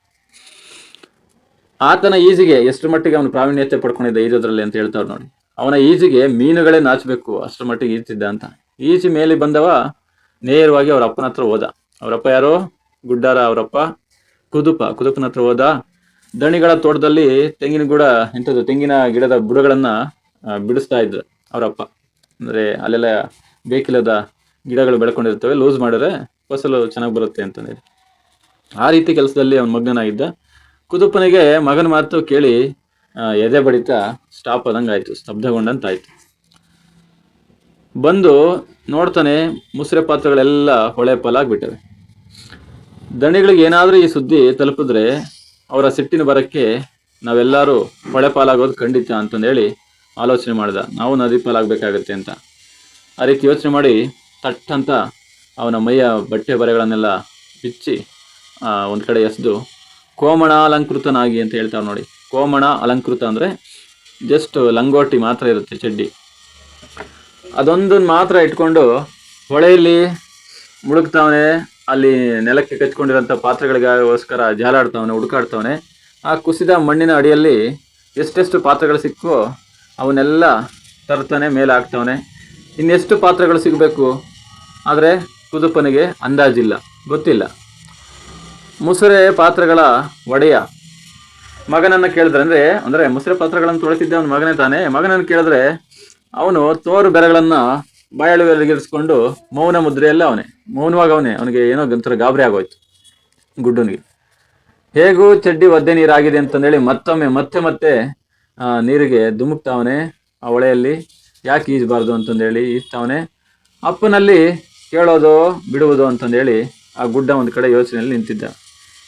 ಆತನ ಈಜಿಗೆ ಎಷ್ಟು ಮಟ್ಟಿಗೆ ಅವನು ಪ್ರಾವೀಣ್ಯತೆ ಪಡ್ಕೊಂಡಿದ್ದ ಈಜೋದ್ರಲ್ಲಿ ಅಂತ ಹೇಳ್ತಾವ್ರು ನೋಡಿ. ಅವನ ಈಜಿಗೆ ಮೀನುಗಳೇ ನಾಚಬೇಕು, ಅಷ್ಟರ ಮಟ್ಟಿಗೆ ಈಜ್ತಿದ್ದ ಅಂತ. ಈಜಿ ಮೇಲೆ ಬಂದವ ನೇರವಾಗಿ ಅವ್ರ ಅಪ್ಪನ ಹತ್ರ ಹೋದ. ಅವರಪ್ಪ ಯಾರೋ ಗುಡ್ಡಾರ, ಅವರಪ್ಪ ಕುದುಪನ ಹತ್ರ ಹೋದ. ದಣಿಗಳ ತೋಟದಲ್ಲಿ ತೆಂಗಿನ ಗಿಡದ ಬುಡಗಳನ್ನು ಬಿಡಿಸ್ತಾ ಇದ್ರು ಅವರಪ್ಪ. ಅಂದರೆ ಅಲ್ಲೆಲ್ಲ ಬೇಕಿಲ್ಲದ ಗಿಡಗಳು ಬೆಳ್ಕೊಂಡಿರ್ತವೆ, ಲೂಸ್ ಮಾಡಿದ್ರೆ ಫಸಲು ಚೆನ್ನಾಗಿ ಬರುತ್ತೆ ಅಂತಂದೇಳಿ ಆ ರೀತಿ ಕೆಲಸದಲ್ಲಿ ಅವನ ಮಗ್ನನಾಗಿದ್ದ. ಕುದುಪನಿಗೆ ಮಗನ ಮಾತು ಕೇಳಿ ಎದೆ ಬಡಿತ ಸ್ಟಾಪ್ ಆದಂಗಾಯ್ತು, ಸ್ತಬ್ಧಗೊಂಡಂತಾಯ್ತು. ಬಂದು ನೋಡ್ತಾನೆ, ಮುಸ್ರೆ ಪಾತ್ರಗಳೆಲ್ಲ ಹೊಳೆ ಪಾಲಾಗ್ಬಿಟ್ಟವೆ. ದಣಿಗಳಿಗೆ ಏನಾದರೂ ಈ ಸುದ್ದಿ ತಲುಪಿದ್ರೆ ಅವರ ಸಿಟ್ಟಿನ ಬರಕ್ಕೆ ನಾವೆಲ್ಲರೂ ಹೊಳೆ ಪಾಲಾಗೋದು ಖಂಡಿತ ಅಂತಂದೇಳಿ ಆಲೋಚನೆ ಮಾಡ್ದ. ನಾವು ನದಿ ಪಾಲಾಗಬೇಕಾಗತ್ತೆ ಅಂತ. ಆ ರೀತಿ ಯೋಚನೆ ಮಾಡಿ ತಟ್ಟಂತ ಅವನ ಮೈಯ ಬಟ್ಟೆ ಬರೆಗಳನ್ನೆಲ್ಲ ಬಿಚ್ಚಿ ಒಂದು ಕಡೆ ಎಸೆದು ಕೋಮಣ ಅಲಂಕೃತನಾಗಿ ಅಂತ ಹೇಳ್ತಾವೆ ನೋಡಿ. ಕೋಮಣ ಅಲಂಕೃತ ಅಂದರೆ ಜಸ್ಟ್ ಲಂಗೋಟಿ ಮಾತ್ರ ಇರುತ್ತೆ, ಚಡ್ಡಿ, ಅದೊಂದನ್ನು ಮಾತ್ರ ಇಟ್ಕೊಂಡು ಹೊಳೆಯಲ್ಲಿ ಮುಳುಗ್ತಾವನೆ. ಅಲ್ಲಿ ನೆಲಕ್ಕೆ ಕಚ್ಕೊಂಡಿರೋಂಥ ಪಾತ್ರೆಗಳಿಗೋಸ್ಕರ ಜಾಲಾಡ್ತಾವನೆ, ಹುಡುಕಾಡ್ತಾವನೆ. ಆ ಕುಸಿದ ಮಣ್ಣಿನ ಅಡಿಯಲ್ಲಿ ಎಷ್ಟೆಷ್ಟು ಪಾತ್ರೆಗಳು ಸಿಕ್ಕೋ ಅವನ್ನೆಲ್ಲ ತರ್ತಾನೆ, ಮೇಲೆ ಹಾಕ್ತಾವನೆ. ಇನ್ನೆಷ್ಟು ಪಾತ್ರೆಗಳು ಸಿಗಬೇಕು, ಆದರೆ ಕುದುಪನಿಗೆ ಅಂದಾಜಿಲ್ಲ, ಗೊತ್ತಿಲ್ಲ. ಮುಸುರೆ ಪಾತ್ರೆಗಳ ಒಡೆಯ ಮಗನನ್ನು ಕೇಳಿದ್ರೆ, ಅಂದರೆ ಮುಸುರೆ ಪಾತ್ರೆಗಳನ್ನು ತೊಳೆತಿದ್ದೆ ಅವನ ಮಗನೇ ತಾನೇ. ಮಗನನ್ನು ಕೇಳಿದ್ರೆ ಅವನು ತೋರು ಬೆರಗಳನ್ನು ಬಾಯಳುಗೆರಿಸ್ಕೊಂಡು ಮೌನ ಮುದ್ರೆಯಲ್ಲ ಅವನಿಗೆ ಏನೋ ಒಂಥರ ಗಾಬರಿ ಆಗೋಯ್ತು ಗುಡ್ಡನಿಗೆ. ಹೇಗೂ ಚಡ್ಡಿ ಒದ್ದೆ ನೀರಾಗಿದೆ ಅಂತಂದೇಳಿ ಮತ್ತೆ ನೀರಿಗೆ ಧುಮುಕ್ತಾವನೆ. ಆ ಹೊಳೆಯಲ್ಲಿ ಯಾಕೆ ಈಜಬಾರ್ದು ಅಂತಂದೇಳಿ ಈಜ್ತಾವನೆ. ಅಪ್ಪನಲ್ಲಿ ಕೇಳೋದು ಬಿಡುವುದು ಅಂತಂದೇಳಿ ಆ ಗುಡ್ಡ ಒಂದು ಕಡೆ ಯೋಚನೆಯಲ್ಲಿ ನಿಂತಿದ್ದ.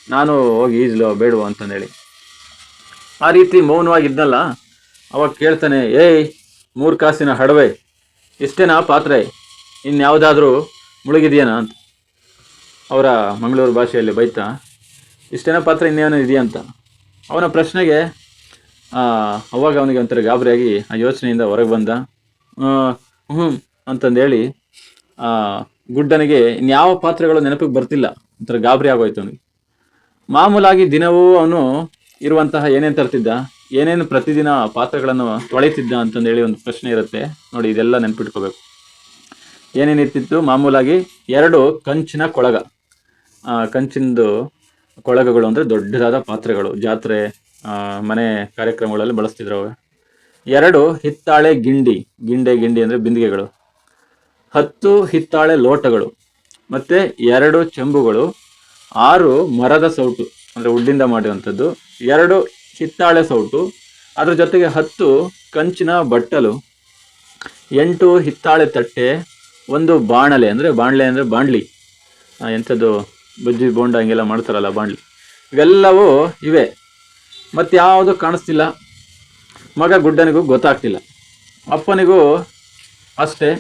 ನಾನು ಹೋಗಿ ಈಜ್ಲೋ ಬೇಡವೋ ಅಂತಂದೇಳಿ ಆ ರೀತಿ ಮೌನವಾಗಿದ್ನಲ್ಲ. ಅವಾಗ ಕೇಳ್ತಾನೆ, 3 ಕಾಸಿನ ಹಡವೆ, ಇಷ್ಟೇನಾ ಪಾತ್ರೆ, ಇನ್ಯಾವುದಾದ್ರೂ ಮುಳುಗಿದೆಯೇನಾ ಅಂತ ಅವರ ಮಂಗಳೂರು ಭಾಷೆಯಲ್ಲಿ ಬೈತಾ. ಇಷ್ಟೇನಾ ಪಾತ್ರೆ, ಇನ್ನೇನೋ ಇದೆಯಂತ ಅವನ ಪ್ರಶ್ನೆಗೆ ಅವಾಗ ಅವನಿಗೆ ಒಂಥರ ಗಾಬರಿಯಾಗಿ ಆ ಯೋಚನೆಯಿಂದ ಹೊರಗೆ ಬಂದ. ಅಂತಂದೇಳಿ ಗುಡ್ಡನಿಗೆ ಇನ್ಯಾವ ಪಾತ್ರೆಗಳು ನೆನಪಿಗೆ ಬರ್ತಿಲ್ಲ, ಒಂಥರ ಗಾಬರಿ ಆಗೋಯ್ತು ಅವನಿಗೆ. ಮಾಮೂಲಾಗಿ ದಿನವೂ ಅವನು ಇರುವಂತಹ ಏನೇನು ತರ್ತಿದ್ದ, ಏನೇನು ಪ್ರತಿದಿನ ಪಾತ್ರೆಗಳನ್ನು ತೊಳಿತಿದ್ದ ಅಂತಂದೇಳಿ ಒಂದು ಪ್ರಶ್ನೆ ಇರುತ್ತೆ ನೋಡಿ. ಇದೆಲ್ಲ ನೆನ್ಪಿಟ್ಕೋಬೇಕು. ಏನೇನಿರ್ತಿತ್ತು ಮಾಮೂಲಾಗಿ 2 ಕಂಚಿನ ಕೊಳಗ, ಕಂಚಿಂದು ಕೊಳಗಗಳು ಅಂದರೆ ದೊಡ್ಡದಾದ ಪಾತ್ರೆಗಳು, ಜಾತ್ರೆ ಮನೆ ಕಾರ್ಯಕ್ರಮಗಳಲ್ಲಿ ಬಳಸ್ತಿದ್ರು ಅವಾಗ. 2 ಹಿತ್ತಾಳೆ ಗಿಂಡಿ ಅಂದರೆ ಬಿಂದಿಗೆಗಳು, 10 ಹಿತ್ತಾಳೆ ಲೋಟಗಳು, ಮತ್ತು 2 ಚೆಂಬುಗಳು, 6 ಮರದ ಸೌಟು ಅಂದರೆ ಉಡ್ಡಿಂದ ಮಾಡಿರುವಂಥದ್ದು, 2 ಹಿತ್ತಾಳೆ ಸೌಟು, ಅದ್ರ ಜೊತೆಗೆ 10 ಕಂಚಿನ ಬಟ್ಟಲು, 8 ಹಿತ್ತಾಳೆ ತಟ್ಟೆ, 1 ಬಾಣಲೆ ಅಂದರೆ ಬಾಂಡ್ಲಿ, ಎಂಥದ್ದು ಬಜ್ಜಿ ಬೋಂಡ ಹಿಂಗೆಲ್ಲ ಮಾಡ್ತಾರಲ್ಲ ಬಾಂಡ್ಲಿ, ಇವೆಲ್ಲವೂ ಇವೆ. ಮತ್ತು ಯಾವುದು ಕಾಣಿಸ್ತಿಲ್ಲ. ಮಗ ಗುಡ್ಡನಿಗೂ ಗೊತ್ತಾಗ್ತಿಲ್ಲ, ಅಪ್ಪನಿಗೂ ಅಷ್ಟೇ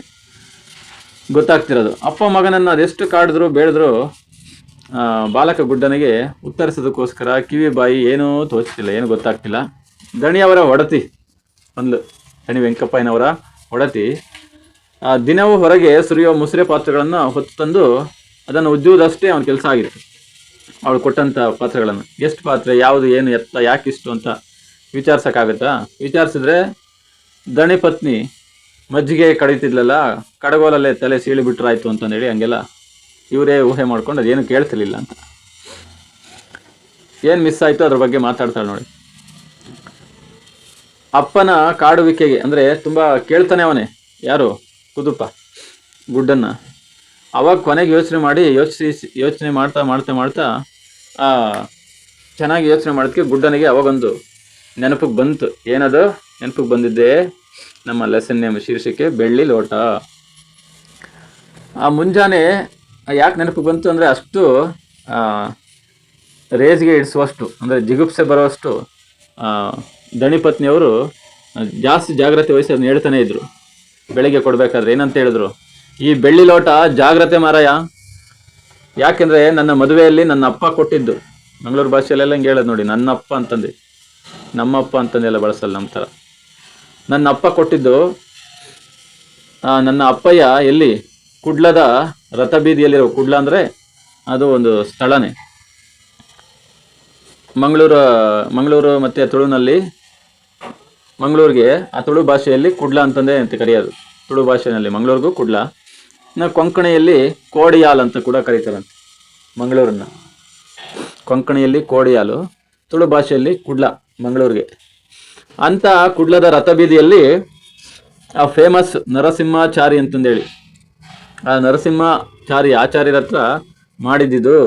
ಗೊತ್ತಾಗ್ತಿರೋದು. ಅಪ್ಪ ಮಗನನ್ನು ಅದೆಷ್ಟು ಕಾಡಿದ್ರು ಬೇಡಿದ್ರು ಬಾಲಕ ಗುಡ್ಡನಿಗೆ ಉತ್ತರಿಸೋದಕ್ಕೋಸ್ಕರ ಕಿವಿ ಬಾಯಿ ಏನೂ ತೋಚ್ತಿಲ್ಲ, ಏನು ಗೊತ್ತಾಗ್ತಿಲ್ಲ. ದಣಿಯವರ ಒಡತಿ ದಣಿ ವೆಂಕಪ್ಪಯ್ಯನವರ ಒಡತಿ ದಿನವೂ ಹೊರಗೆ ಸುರಿಯೋ ಮುಸುರೆ ಪಾತ್ರೆಗಳನ್ನು ಹೊತ್ತು ತಂದು ಅದನ್ನು ಉಜ್ಜುವುದಷ್ಟೇ ಅವನ ಕೆಲಸ ಆಗಿತ್ತು. ಅವಳು ಕೊಟ್ಟಂಥ ಪಾತ್ರೆಗಳನ್ನು ಎಷ್ಟು ಪಾತ್ರೆ, ಯಾವುದು, ಏನು, ಎತ್ತ, ಯಾಕಿಷ್ಟು ಅಂತ ವಿಚಾರಿಸೋಕ್ಕಾಗತ್ತಾ? ವಿಚಾರಿಸಿದ್ರೆ ದಣಿ ಪತ್ನಿ ಮಜ್ಜಿಗೆ ಕಡಿತಿದ್ಲಲ್ಲ, ಕಡಗೋಲಲ್ಲೇ ತಲೆ ಸೀಳಿ ಬಿಟ್ರಾಯ್ತು ಅಂತಂದೇಳಿ ಹಂಗೆಲ್ಲ ಇವರೇ ಊಹೆ ಮಾಡ್ಕೊಂಡು ಅದೇನು ಕೇಳ್ತಿರ್ಲಿಲ್ಲ ಅಂತ. ಏನು ಮಿಸ್ ಆಯಿತು ಅದ್ರ ಬಗ್ಗೆ ಮಾತಾಡ್ತಾಳೆ ನೋಡಿ. ಅಪ್ಪನ ಕಾಡುವಿಕೆಗೆ ಅಂದರೆ ತುಂಬ ಕೇಳ್ತಾನೆ ಅವನೇ, ಯಾರು ಕುದುಪ ಗುಡ್ಡನ್ನು. ಅವಾಗ ಕೊನೆಗೆ ಯೋಚನೆ ಮಾಡ್ತಾ ಮಾಡ್ತಾ ಮಾಡ್ತಾ ಚೆನ್ನಾಗಿ ಯೋಚನೆ ಮಾಡೋದಕ್ಕೆ ಗುಡ್ಡನಿಗೆ ಅವಾಗೊಂದು ನೆನಪಿಗೆ ಬಂತು. ಏನದು ನೆನಪಿಗೆ ಬಂದಿದ್ದೆ? ನಮ್ಮ ಲೆಸನ್ ನೇಮ್ ಶೀರ್ಷಿಕೆ ಬೆಳ್ಳಿ ಲೋಟ. ಆ ಮುಂಜಾನೆ ಯಾಕೆ ನೆನಪಿಗೆ ಬಂತು ಅಂದರೆ ಅಷ್ಟು ರೇಜ್ಗೆ ಇಡಿಸುವಷ್ಟು, ಅಂದರೆ ಜಿಗುಪ್ಸೆ ಬರುವಷ್ಟು ದಣಿಪತ್ನಿಯವರು ಜಾಸ್ತಿ ಜಾಗ್ರತೆ ವಹಿಸಿ ಅದನ್ನ ಹೇಳ್ತಾನೆ ಇದ್ರು. ಬೆಳಿಗ್ಗೆ ಕೊಡಬೇಕಾದ್ರೆ ಏನಂತ ಹೇಳಿದ್ರು, ಈ ಬೆಳ್ಳಿ ಲೋಟ ಜಾಗ್ರತೆ ಮಾರಾಯ. ಯಾಕೆಂದರೆ ನನ್ನ ಮದುವೆಯಲ್ಲಿ ನನ್ನ ಅಪ್ಪ ಕೊಟ್ಟಿದ್ದು. ಮಂಗಳೂರು ಭಾಷೆಯಲ್ಲೆಲ್ಲ ಹಿಂಗೆ ಹೇಳೋದು ನೋಡಿ, ನನ್ನ ಅಪ್ಪ ಅಂತಂದು, ನಮ್ಮಪ್ಪ ಅಂತಂದೆಲ್ಲ ಬಳಸಲ್ಲ ನಮ್ಮ ಥರ. ನನ್ನ ಅಪ್ಪ ಕೊಟ್ಟಿದ್ದು. ನನ್ನ ಅಪ್ಪಯ್ಯ ಎಲ್ಲಿ? ಕುಡ್ಲದ ರಥಬೀದಿಯಲ್ಲಿರೋ, ಕುಡ್ಲ ಅಂದರೆ ಅದು ಒಂದು ಸ್ಥಳನೇ, ಮಂಗಳೂರು ಮತ್ತು ತುಳುನಲ್ಲಿ. ಮಂಗಳೂರಿಗೆ ಆ ತುಳು ಭಾಷೆಯಲ್ಲಿ ಕುಡ್ಲ ಅಂತಂದೇ ಅಂತ ಕರೆಯೋದು. ತುಳು ಭಾಷೆಯಲ್ಲಿ ಮಂಗಳೂರಿಗೂ ಕುಡ್ಲ. ನಾವು ಕೊಂಕಣಿಯಲ್ಲಿ ಕೋಡಿಯಾಲ್ ಅಂತ ಕೂಡ ಕರೀತಾರಂತೆ ಮಂಗಳೂರನ್ನ. ಕೊಂಕಣಿಯಲ್ಲಿ ಕೋಡಿಯಾಲು, ತುಳು ಭಾಷೆಯಲ್ಲಿ ಕುಡ್ಲ ಮಂಗಳೂರಿಗೆ. ಅಂತ ಕುಡ್ಲದ ರಥಬೀದಿಯಲ್ಲಿ ಆ ಫೇಮಸ್ ನರಸಿಂಹಾಚಾರಿ ಅಂತಂದೇಳಿ, ಆ ನರಸಿಂಹಾಚಾರಿ ಆಚಾರ್ಯರ ಹತ್ರ ಮಾಡಿದ್ದಿದ್ದು.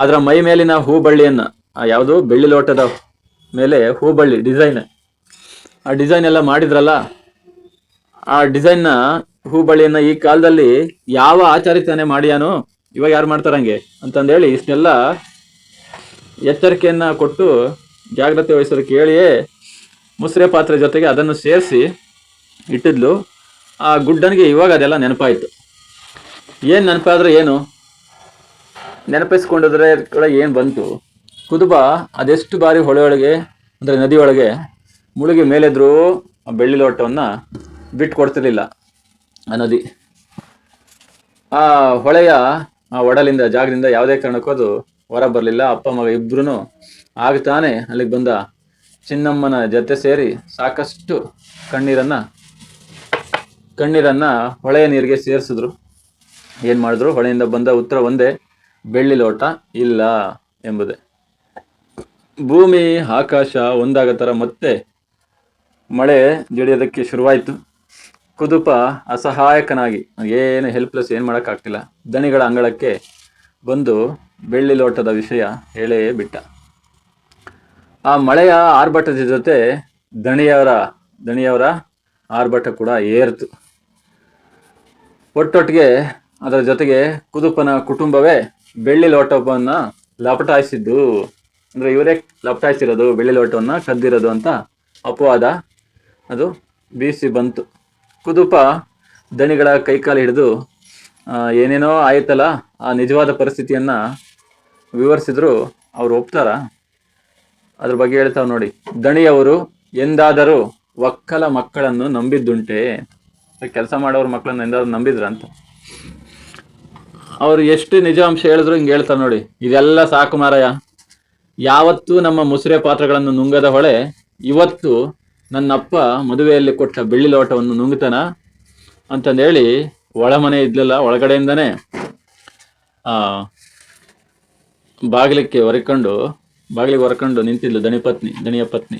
ಅದರ ಮೈ ಮೇಲಿನ ಹೂಬಳ್ಳಿಯನ್ನು, ಯಾವುದು ಬೆಳ್ಳಿ ಲೋಟದ ಮೇಲೆ ಹೂಬಳ್ಳಿ ಡಿಸೈನ್, ಆ ಡಿಸೈನ್ ಎಲ್ಲ ಮಾಡಿದ್ರಲ್ಲ, ಆ ಡಿಸೈನ್ನ ಹೂಬಳ್ಳಿಯನ್ನು ಈ ಕಾಲದಲ್ಲಿ ಯಾವ ಆಚಾರ್ಯ ತಾನೇ ಮಾಡಿಯಾನೋ, ಇವಾಗ ಯಾರು ಮಾಡ್ತಾರಂಗೆ ಅಂತಂದೇಳಿ ಇಷ್ಟೆಲ್ಲ ಎಚ್ಚರಿಕೆಯನ್ನು ಕೊಟ್ಟು ಜಾಗ್ರತೆ ವಹಿಸೋದಕ್ಕೆ ಹೇಳಿಯೇ ಮುಸ್ರೆ ಪಾತ್ರೆ ಜೊತೆಗೆ ಅದನ್ನು ಸೇರಿಸಿ ಇಟ್ಟಿದ್ಲು. ಆ ಗುಡ್ಡನಿಗೆ ಇವಾಗ ಅದೆಲ್ಲ ನೆನಪಾಯಿತು. ಏನು ನೆನಪಾದ್ರೆ ಏನು, ನೆನಪಿಸ್ಕೊಂಡಿದ್ರೆ ಕೂಡ ಏನು ಬಂತು? ಕುದುಬ ಅದೆಷ್ಟು ಬಾರಿ ಹೊಳೆಯೊಳಗೆ ಅಂದರೆ ನದಿಯೊಳಗೆ ಮುಳುಗಿ ಮೇಲೆದ್ರೂ ಆ ಬೆಳ್ಳಿ ಲೋಟವನ್ನು ಬಿಟ್ಟು ಕೊಡ್ತಿರ್ಲಿಲ್ಲ ಆ ನದಿ. ಆ ಹೊಳೆಯ ಆ ಒಡಲಿಂದ ಜಾಗದಿಂದ ಯಾವುದೇ ಕಾರಣಕ್ಕೂ ಅದು ಹೊರ ಬರಲಿಲ್ಲ. ಅಪ್ಪ ಮಗ ಇಬ್ಬರೂ ಆಗ್ತಾನೆ ಅಲ್ಲಿಗೆ ಬಂದ ಚಿನ್ನಮ್ಮನ ಜೊತೆ ಸೇರಿ ಸಾಕಷ್ಟು ಕಣ್ಣೀರನ್ನು ಹೊಳೆಯ ನೀರಿಗೆ ಸೇರಿಸಿದ್ರು. ಏನು ಮಾಡಿದ್ರು? ಹೊಳೆಯಿಂದ ಬಂದ ಉತ್ತರ ಒಂದೇ, ಬೆಳ್ಳಿ ಲೋಟ ಇಲ್ಲ ಎಂಬುದೇ. ಭೂಮಿ ಆಕಾಶ ಒಂದಾಗ ಥರ ಮತ್ತೆ ಮಳೆ ಜಡಿಯೋದಕ್ಕೆ ಶುರುವಾಯಿತು. ಕುದುಪ ಅಸಹಾಯಕನಾಗಿ, ಏನು ಹೆಲ್ಪ್ಲೆಸ್, ಏನು ಮಾಡೋಕ್ಕಾಗ್ತಿಲ್ಲ, ದಣಿಗಳ ಅಂಗಳಕ್ಕೆ ಬಂದು ಬೆಳ್ಳಿ ಲೋಟದ ವಿಷಯ ಹೇಳೇ ಬಿಟ್ಟ. ಆ ಮಳೆಯ ಆರ್ಭಟದ ಜೊತೆ ದಣಿಯವರ ಆರ್ಭಟ ಕೂಡ ಏರ್ತು. ಒಟ್ಟೊಟ್ಟಿಗೆ ಅದರ ಜೊತೆಗೆ ಕುದುಪನ ಕುಟುಂಬವೇ ಬೆಳ್ಳಿ ಲೋಟವನ್ನು ಲಪಟಾಯಿಸಿದ್ದು, ಅಂದರೆ ಇವರೇ ಲಪಟಾಯಿಸಿರೋದು, ಬೆಳ್ಳಿ ಲೋಟವನ್ನು ಕದ್ದಿರೋದು ಅಂತ ಅಪವಾದ ಅದು ಬೀಸಿ ಬಂತು. ಕುದುಪ ದಣಿಗಳ ಕೈಕಾಲು ಹಿಡಿದು ಏನೇನೋ ಆಯ್ತಲ್ಲ, ಆ ನಿಜವಾದ ಪರಿಸ್ಥಿತಿಯನ್ನು ವಿವರಿಸಿದ್ರು. ಅವ್ರು ಒಪ್ತಾರ? ಅದ್ರ ಬಗ್ಗೆ ಹೇಳ್ತಾವೆ ನೋಡಿ. ದಣಿಯವರು ಎಂದಾದರೂ ಒಕ್ಕಲ ಮಕ್ಕಳನ್ನು ನಂಬಿದ್ದುಂಟೆ? ಕೆಲಸ ಮಾಡೋರ ಮಕ್ಕಳನ್ನು ಎಂದಾದ್ರು ನಂಬಿದ್ರ ಅಂತ. ಅವ್ರು ಎಷ್ಟು ನಿಜಾಂಶ ಹೇಳಿದ್ರು ಹಿಂಗೆ ಹೇಳ್ತಾರೆ ನೋಡಿ, ಇದೆಲ್ಲ ಸಾಕು ಮಾರಾಯ. ಯಾವತ್ತೂ ನಮ್ಮ ಮುಸುರೆ ಪಾತ್ರಗಳನ್ನು ನುಂಗದ ಹೊಳೆ ಇವತ್ತು ನನ್ನಪ್ಪ ಮದುವೆಯಲ್ಲಿ ಕೊಟ್ಟ ಬೆಳ್ಳಿ ಲೋಟವನ್ನು ನುಂಗ್ತಾನ ಅಂತಂದೇಳಿ ಒಳಮನೆ ಇದ್ಲಲ್ಲ, ಒಳಗಡೆಯಿಂದನೇ ಬಾಗಿಲಿಗೆ ಹೊರ್ಕೊಂಡು ನಿಂತಿದ್ಲು ದಣಿಯ ಪತ್ನಿ.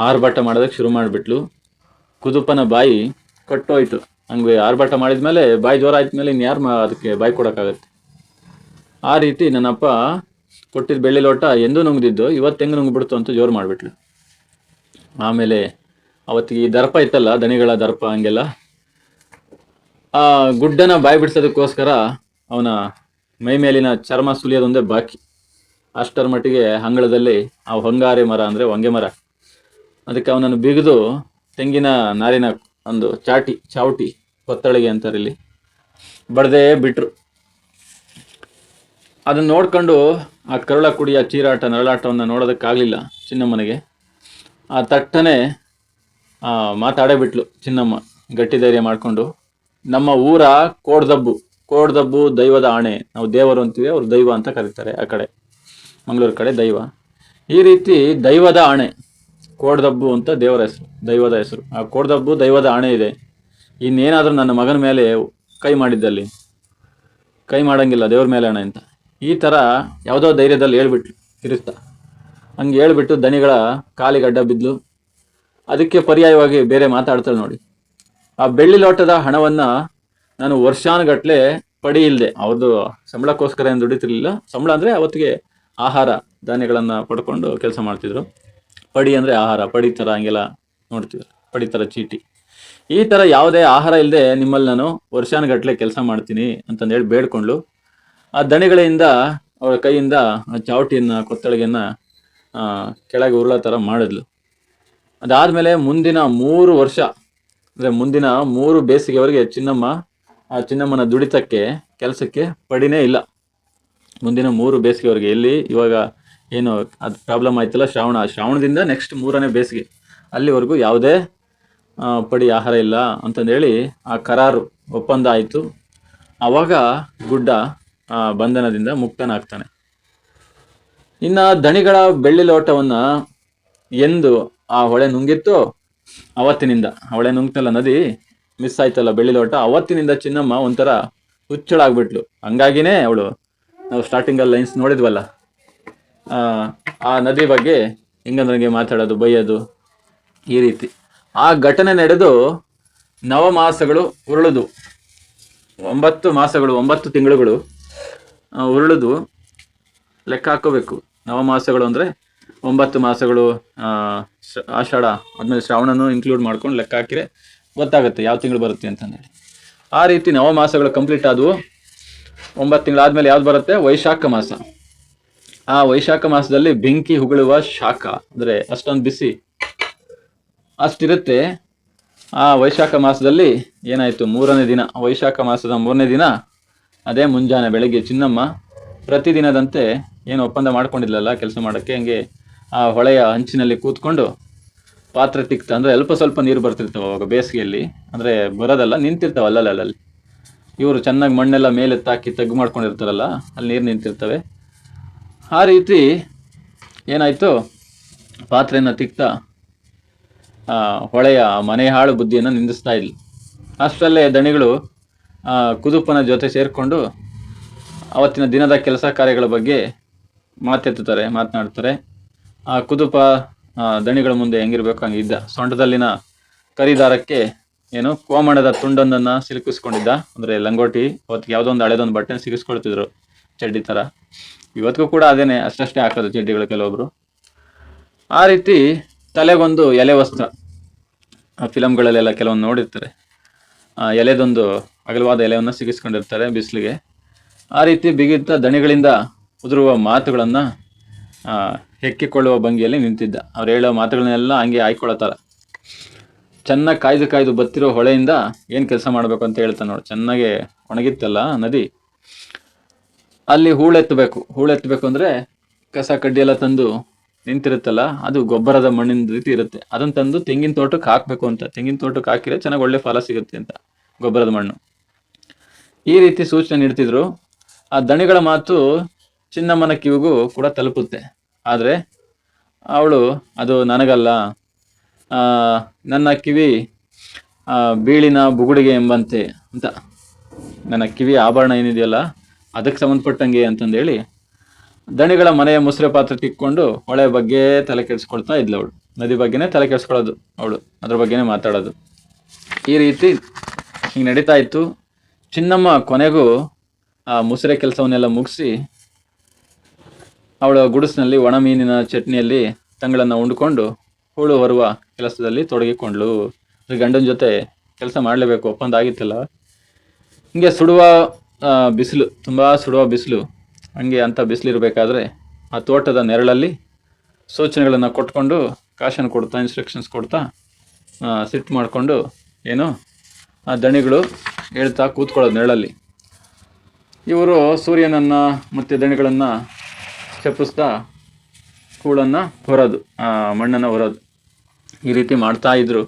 ಆರ್ಭಟ ಮಾಡೋದಕ್ಕೆ ಶುರು ಮಾಡಿಬಿಟ್ಲು. ಕುದುಪನ ಬಾಯಿ ಕಟ್ಟೋಯ್ತು. ಹಂಗೆ ಆರ್ಭಟ ಮಾಡಿದ್ಮೇಲೆ ಬಾಯಿ ಜೋರ ಆಯ್ತು ಇನ್ಯಾರು ಅದಕ್ಕೆ ಬಾಯಿ ಕೊಡೋಕ್ಕಾಗತ್ತೆ? ಆ ರೀತಿ ನನ್ನಪ್ಪ ಕೊಟ್ಟಿದ್ದ ಬೆಳ್ಳಿ ಲೋಟ ಎಂದೂ ನುಂಗ್ದಿದ್ದು ಇವತ್ತು ಹೆಂಗೆ ನುಂಗ್ಬಿಡ್ತು ಅಂತ ಜೋರು ಮಾಡಿಬಿಟ್ಲು. ಆಮೇಲೆ ಅವತ್ತಿಗೆ ಈ ದರ್ಪ ಇತ್ತಲ್ಲ, ದಣಿಗಳ ದರ್ಪ, ಹಂಗೆಲ್ಲ ಆ ಗುಡ್ಡನ ಬಾಯಿ ಬಿಡಿಸೋದಕ್ಕೋಸ್ಕರ ಅವನ ಮೈ ಮೇಲಿನ ಚರ್ಮ ಸುಲಿಯೋದೊಂದೇ ಬಾಕಿ. ಅಷ್ಟರ ಮಟ್ಟಿಗೆ ಅಂಗಳದಲ್ಲಿ ಆ ಹೊಂಗಾರೆ ಮರ ಅಂದರೆ ಹೊಂಗೆ ಮರ, ಅದಕ್ಕೆ ಅವನನ್ನು ಬಿಗಿದು ತೆಂಗಿನ ನಾರಿನ ಒಂದು ಚಾವಟಿ ಕೊತ್ತಳಿಗೆ ಅಂತಾರೆ ಇಲ್ಲಿ, ಬಡ್ದೇ ಬಿಟ್ರು. ಅದನ್ನು ನೋಡ್ಕೊಂಡು ಆ ಕರುಳ ಕುಡಿಯ ಚೀರಾಟ ನರಳಾಟವನ್ನು ನೋಡೋದಕ್ಕಾಗಲಿಲ್ಲ ಚಿನ್ನಮ್ಮನಿಗೆ. ಆ ತಟ್ಟನೆ ಮಾತಾಡೇ ಬಿಟ್ಲು ಚಿನ್ನಮ್ಮ ಗಟ್ಟಿ ಧೈರ್ಯ ಮಾಡಿಕೊಂಡು. ನಮ್ಮ ಊರ ಕೋಡ್ದಬ್ಬು ದೈವದ ಆಣೆ, ನಾವು ದೇವರು ಅಂತೀವಿ, ಅವ್ರು ದೈವ ಅಂತ ಕರೀತಾರೆ ಆ ಕಡೆ, ಮಂಗಳೂರು ಕಡೆ ದೈವ. ಈ ರೀತಿ ದೈವದ ಆಣೆ, ಕೋಡ್ದಬ್ಬು ಅಂತ ದೇವರ ಹೆಸರು, ದೈವದ ಹೆಸರು. ಆ ಕೋಡ್ದಬ್ಬು ದೈವದ ಆಣೆ ಇದೆ, ಇನ್ನೇನಾದರೂ ನನ್ನ ಮಗನ ಮೇಲೆ ಕೈ ಮಾಡಿದ್ದಲ್ಲಿ ಕೈ ಮಾಡಂಗಿಲ್ಲ, ದೇವ್ರ ಮೇಲೆ ಆಣೆ ಅಂತ. ಈ ಥರ ಯಾವುದೋ ಧೈರ್ಯದಲ್ಲಿ ಹೇಳ್ಬಿಟ್ಲು ತಿರುಸ್ತಾ. ಹಂಗೆ ಹೇಳ್ಬಿಟ್ಟು ದಣಿಗಳ ಕಾಲಿಗೆ ಅಡ್ಡ ಬಿದ್ಲು. ಅದಕ್ಕೆ ಪರ್ಯಾಯವಾಗಿ ಬೇರೆ ಮಾತಾಡ್ತಾಳೆ ನೋಡಿ. ಆ ಬೆಳ್ಳಿ ಲೋಟದ ಹಣವನ್ನು ನಾನು ವರ್ಷಾನುಗಟ್ಲೆ ಪಡಿ ಇಲ್ಲದೆ, ಅವ್ರದ್ದು ಸಂಬಳಕ್ಕೋಸ್ಕರ ಏನು ದುಡಿತಿರ್ಲಿಲ್ಲ. ಸಂಬಳ ಅಂದರೆ ಅವತ್ತಿಗೆ ಆಹಾರ ಧಾನ್ಯಗಳನ್ನು ಪಡ್ಕೊಂಡು ಕೆಲಸ ಮಾಡ್ತಿದ್ರು. ಪಡಿ ಅಂದರೆ ಆಹಾರ, ಪಡಿ ಥರ ಹಂಗೆಲ್ಲ ನೋಡ್ತಿದ್ರು, ಪಡಿ ಥರ ಚೀಟಿ. ಈ ಥರ ಯಾವುದೇ ಆಹಾರ ಇಲ್ಲದೆ ನಿಮ್ಮಲ್ಲಿ ನಾನು ವರ್ಷಾನುಗಟ್ಲೆ ಕೆಲಸ ಮಾಡ್ತೀನಿ ಅಂತಂದೇಳಿ ಬೇಡ್ಕೊಂಡ್ಲು. ಆ ದಣಿಗಳಿಂದ ಅವಳ ಕೈಯಿಂದ ಆ ಚಾವಟಿಯನ್ನು, ಕೊತ್ತಳಿಗೆಯನ್ನು ಕೆಳಗೆ ಉರುಳೋ ಥರ ಮಾಡಿದ್ಲು. ಅದಾದಮೇಲೆ ಮುಂದಿನ 3 ವರ್ಷ, ಅಂದರೆ ಮುಂದಿನ 3 ಬೇಸಿಗೆವರೆಗೆ ಆ ಚಿನ್ನಮ್ಮನ ದುಡಿತಕ್ಕೆ, ಕೆಲಸಕ್ಕೆ ಪಡಿನೇ ಇಲ್ಲ. ಮುಂದಿನ 3 ಬೇಸಿಗೆವರೆಗೆ. ಎಲ್ಲಿ ಇವಾಗ ಏನು ಅದು ಪ್ರಾಬ್ಲಮ್ ಆಯ್ತಲ್ಲ, ಶ್ರಾವಣದಿಂದ ನೆಕ್ಸ್ಟ್ 3ನೇ ಬೇಸಿಗೆ, ಅಲ್ಲಿವರೆಗೂ ಯಾವುದೇ ಪಡಿ ಆಹಾರ ಇಲ್ಲ ಅಂತಂದೇಳಿ ಆ ಕರಾರು ಒಪ್ಪಂದ ಆಯಿತು. ಆವಾಗ ಗುಡ್ಡ ಬಂಧನದಿಂದ ಮುಕ್ತನಾಗ್ತಾನೆ. ಇನ್ನು ದಣಿಗಳ ಬೆಳ್ಳಿ ಲೋಟವನ್ನು ಎಂದು ಆ ಹೊಳೆ ನುಂಗಿತ್ತು, ಅವತ್ತಿನಿಂದ ಹೊಳೆ ನುಂಗ್ತಲ್ಲ, ನದಿ ಮಿಸ್ ಆಯ್ತಲ್ಲ ಬೆಳ್ಳಿ ಲೋಟ, ಅವತ್ತಿನಿಂದ ಚಿನ್ನಮ್ಮ ಒಂಥರ ಹುಚ್ಚಳಾಗ್ಬಿಟ್ಲು. ಹಂಗಾಗಿನೇ ಅವಳು, ನಾವು ಸ್ಟಾರ್ಟಿಂಗಲ್ಲಿ ಲೈನ್ಸ್ ನೋಡಿದ್ವಲ್ಲ, ಆ ನದಿ ಬಗ್ಗೆ ಹಿಂಗಂದ್ರಂಗೆ ಮಾತಾಡೋದು, ಬೈಯೋದು, ಈ ರೀತಿ. ಆ ಘಟನೆ ನಡೆದು 9 ಮಾಸಗಳು ಉರುಳಿದು, 9 ಮಾಸಗಳು, 9 ತಿಂಗಳುಗಳು ಉರುಳಿದು. ಲೆಕ್ಕ ಹಾಕೋಬೇಕು. 9 ಮಾಸಗಳು ಅಂದರೆ 9 ಮಾಸಗಳು, ಆಷಾಢ ಆದಮೇಲೆ ಶ್ರಾವಣನೂ ಇನ್ಕ್ಲೂಡ್ ಮಾಡ್ಕೊಂಡು ಲೆಕ್ಕ ಹಾಕಿದ್ರೆ ಗೊತ್ತಾಗುತ್ತೆ ಯಾವ ತಿಂಗಳು ಬರುತ್ತೆ ಅಂತಂದೇಳಿ. ಆ ರೀತಿ 9 ಮಾಸಗಳು ಕಂಪ್ಲೀಟ್ ಆದವು. 9 ತಿಂಗಳಾದ್ಮೇಲೆ ಯಾವ್ದು ಬರುತ್ತೆ? ವೈಶಾಖ ಮಾಸ. ಆ ವೈಶಾಖ ಮಾಸದಲ್ಲಿ ಬೆಂಕಿ ಉಗುಳುವ ಶಾಖ, ಅಂದರೆ ಅಷ್ಟೊಂದು ಬಿಸಿ ಅಷ್ಟಿರುತ್ತೆ. ಆ ವೈಶಾಖ ಮಾಸದಲ್ಲಿ ಏನಾಯಿತು, 3ನೇ ದಿನ, ವೈಶಾಖ ಮಾಸದ 3ನೇ ದಿನ, ಅದೇ ಮುಂಜಾನೆ ಬೆಳಗ್ಗೆ ಚಿನ್ನಮ್ಮ ಪ್ರತಿದಿನದಂತೆ ಏನು ಒಪ್ಪಂದ ಮಾಡ್ಕೊಂಡಿದ್ಲಲ್ಲ ಕೆಲಸ ಮಾಡೋಕ್ಕೆ, ಹಂಗೆ ಆ ಹೊಳೆಯ ಹಂಚಿನಲ್ಲಿ ಕೂತ್ಕೊಂಡು ಪಾತ್ರೆ ತಿಕ್ತಾ, ಅಂದರೆ ಅಲ್ಪ ಸ್ವಲ್ಪ ನೀರು ಬರ್ತಿರ್ತಾವೆ ಅವಾಗ ಬೇಸಿಗೆಯಲ್ಲಿ, ಅಂದರೆ ಬರೋದಲ್ಲ, ನಿಂತಿರ್ತಾವೆ ಅಲ್ಲಲ್ಲಿ. ಇವರು ಚೆನ್ನಾಗಿ ಮಣ್ಣೆಲ್ಲ ಮೇಲೆ ತಾಕಿ ತಗ್ಗು ಮಾಡ್ಕೊಂಡಿರ್ತಾರಲ್ಲ, ಅಲ್ಲಿ ನೀರು ನಿಂತಿರ್ತವೆ. ಆ ರೀತಿ ಏನಾಯಿತು, ಪಾತ್ರೆಯನ್ನು ತಿಕ್ತಾ ಹೊಳೆಯ ಮನೆ ಹಾಳು ಬುದ್ಧಿಯನ್ನು ನಿಂದಿಸ್ತಾ ಇದ್ಲು. ಅಷ್ಟರಲ್ಲೇ ದಣಿಗಳು ಕುದುಪನ ಜೊತೆ ಸೇರಿಕೊಂಡು ಅವತ್ತಿನ ದಿನದ ಕೆಲಸ ಕಾರ್ಯಗಳ ಬಗ್ಗೆ ಮಾತನಾಡ್ತಾರೆ. ಆ ಕುದುಪ ದಣಿಗಳ ಮುಂದೆ ಹೆಂಗಿರ್ಬೇಕು ಹಂಗೆ ಇದ್ದ. ಸೊಂಟದಲ್ಲಿನ ಕರಿದಾರಕ್ಕೆ ಏನು ಕೋಮಣದ ತುಂಡೊಂದನ್ನು ಸಿಲುಕಿಸ್ಕೊಂಡಿದ್ದ, ಅಂದರೆ ಲಂಗೋಟಿ. ಅವತ್ತಿಗೆ ಯಾವುದೋ ಒಂದು ಹಳೆದೊಂದು ಬಟ್ಟೆನ ಸಿಗಿಸ್ಕೊಳ್ತಿದ್ರು, ಚಡ್ಡಿ ಥರ. ಇವತ್ತಿಗೂ ಕೂಡ ಅದೇನೆ, ಅಷ್ಟೇ ಹಾಕೋದು ಚಡ್ಡಿಗಳು ಕೆಲವೊಬ್ರು. ಆ ರೀತಿ ತಲೆಗೊಂದು ಎಲೆ ವಸ್ತ್ರ, ಆ ಫಿಲಮ್ಗಳಲ್ಲೆಲ್ಲ ಕೆಲವೊಂದು ನೋಡಿರ್ತಾರೆ, ಎಲೆದೊಂದು ಅಗಲವಾದ ಎಲೆಯನ್ನು ಸಿಗಿಸ್ಕೊಂಡಿರ್ತಾರೆ ಬಿಸಿಲಿಗೆ. ಆ ರೀತಿ ಬಿಗಿತ ದಣಿಗಳಿಂದ ಉದುರುವ ಮಾತುಗಳನ್ನು ಹೆಕ್ಕಿಕೊಳ್ಳುವ ಭಂಗಿಯಲ್ಲಿ ನಿಂತಿದ್ದ. ಅವ್ರು ಹೇಳೋ ಮಾತುಗಳನ್ನೆಲ್ಲ ಹಂಗೆ ಆಯ್ಕೊಳ್ಳೋತಾರ. ಚೆನ್ನಾಗಿ ಕಾಯ್ದು ಬತ್ತಿರೋ ಹೊಳೆಯಿಂದ ಏನು ಕೆಲಸ ಮಾಡಬೇಕು ಅಂತ ಹೇಳ್ತಾನೆ ನೋಡಿ. ಚೆನ್ನಾಗೆ ಒಣಗಿತ್ತಲ್ಲ ನದಿ, ಅಲ್ಲಿ ಹೂಳೆತ್ತಬೇಕು ಅಂದರೆ ಕಸ ಕಡ್ಡಿ ಎಲ್ಲ ತಂದು ನಿಂತಿರುತ್ತಲ್ಲ, ಅದು ಗೊಬ್ಬರದ ಮಣ್ಣಿನ ರೀತಿ ಇರುತ್ತೆ. ಅದನ್ನು ತಂದು ತೆಂಗಿನ ತೋಟಕ್ಕೆ ಹಾಕಬೇಕು ಅಂತ. ತೆಂಗಿನ ತೋಟಕ್ಕೆ ಹಾಕಿದ್ರೆ ಚೆನ್ನಾಗಿ ಒಳ್ಳೆ ಫಲ ಸಿಗುತ್ತೆ ಅಂತ, ಗೊಬ್ಬರದ ಮಣ್ಣು. ಈ ರೀತಿ ಸೂಚನೆ ನೀಡ್ತಿದ್ರು. ಆ ದಣಿಗಳ ಮಾತು ಚಿನ್ನಮ್ಮನ ಕಿವಿಗೂ ಕೂಡ ತಲುಪುತ್ತೆ. ಆದರೆ ಅವಳು, ಅದು ನನಗಲ್ಲ, ನನ್ನ ಕಿವಿ ಬೀಳಿನ ಬುಗುಡಿಗೆ ಎಂಬಂತೆ ಅಂತ, ನನ್ನ ಕಿವಿ ಆಭರಣ ಏನಿದೆಯಲ್ಲ ಅದಕ್ಕೆ ಸಂಬಂಧಪಟ್ಟಂಗೆ ಅಂತಂದೇಳಿ ದಣಿಗಳ ಮನೆಯ ಮುಸ್ರೆ ಪಾತ್ರೆ ತಿಕ್ಕೊಂಡು ಹೊಳೆ ಬಗ್ಗೆ ತಲೆ ಕೆಡಿಸ್ಕೊಳ್ತಾ ಇದ್ಲು ಅವಳು. ನದಿ ಬಗ್ಗೆನೇ ತಲೆ ಕೆಡಿಸ್ಕೊಳ್ಳೋದು ಅವಳು, ಅದ್ರ ಬಗ್ಗೆನೇ ಮಾತಾಡೋದು. ಈ ರೀತಿ ಹಿಂಗೆ ನಡೀತಾ ಇತ್ತು. ಚಿನ್ನಮ್ಮ ಕೊನೆಗೂ ಆ ಮುಸ್ರೆ ಕೆಲಸವನ್ನೆಲ್ಲ ಮುಗಿಸಿ ಅವಳ ಗುಡಿಸಿನಲ್ಲಿ ಒಣ ಮೀನಿನ ಚಟ್ನಿಯಲ್ಲಿ ತಂಗಳನ್ನು ಉಂಡ್ಕೊಂಡು ಹೂಳು ಹೊರುವ ಕೆಲಸದಲ್ಲಿ ತೊಡಗಿಕೊಂಡ್ಳು. ಗಂಡನ ಜೊತೆ ಕೆಲಸ ಮಾಡಲೇಬೇಕು, ಒಪ್ಪಂದ ಆಗಿತ್ತಲ್ಲ. ಹಿಂಗೆ ಸುಡುವ ಬಿಸಿಲು, ತುಂಬ ಸುಡುವ ಬಿಸಿಲು. ಹಂಗೆ ಅಂಥ ಬಿಸಿಲಿರಬೇಕಾದ್ರೆ ಆ ತೋಟದ ನೆರಳಲ್ಲಿ ಸೂಚನೆಗಳನ್ನು ಕೊಟ್ಕೊಂಡು, ಕಾಶನ್ ಕೊಡ್ತಾ, ಇನ್ಸ್ಟ್ರಕ್ಷನ್ಸ್ ಕೊಡ್ತಾ, ಸಿಟ್ಟು ಮಾಡಿಕೊಂಡು ಏನು ಆ ದಣಿಗಳು ಹೇಳ್ತಾ ಕೂತ್ಕೊಳ್ಳೋದು ನೆರಳಲ್ಲಿ. ಇವರು ಸೂರ್ಯನನ್ನು ಮತ್ತು ದಣಿಗಳನ್ನು ಚಪ್ಪಿಸ್ತಾ ಹೂಳನ್ನು ಹೊರೋದು, ಮಣ್ಣನ್ನು ಹೊರೋದು. ಈ ರೀತಿ ಮಾಡ್ತಾ ಇದ್ರು.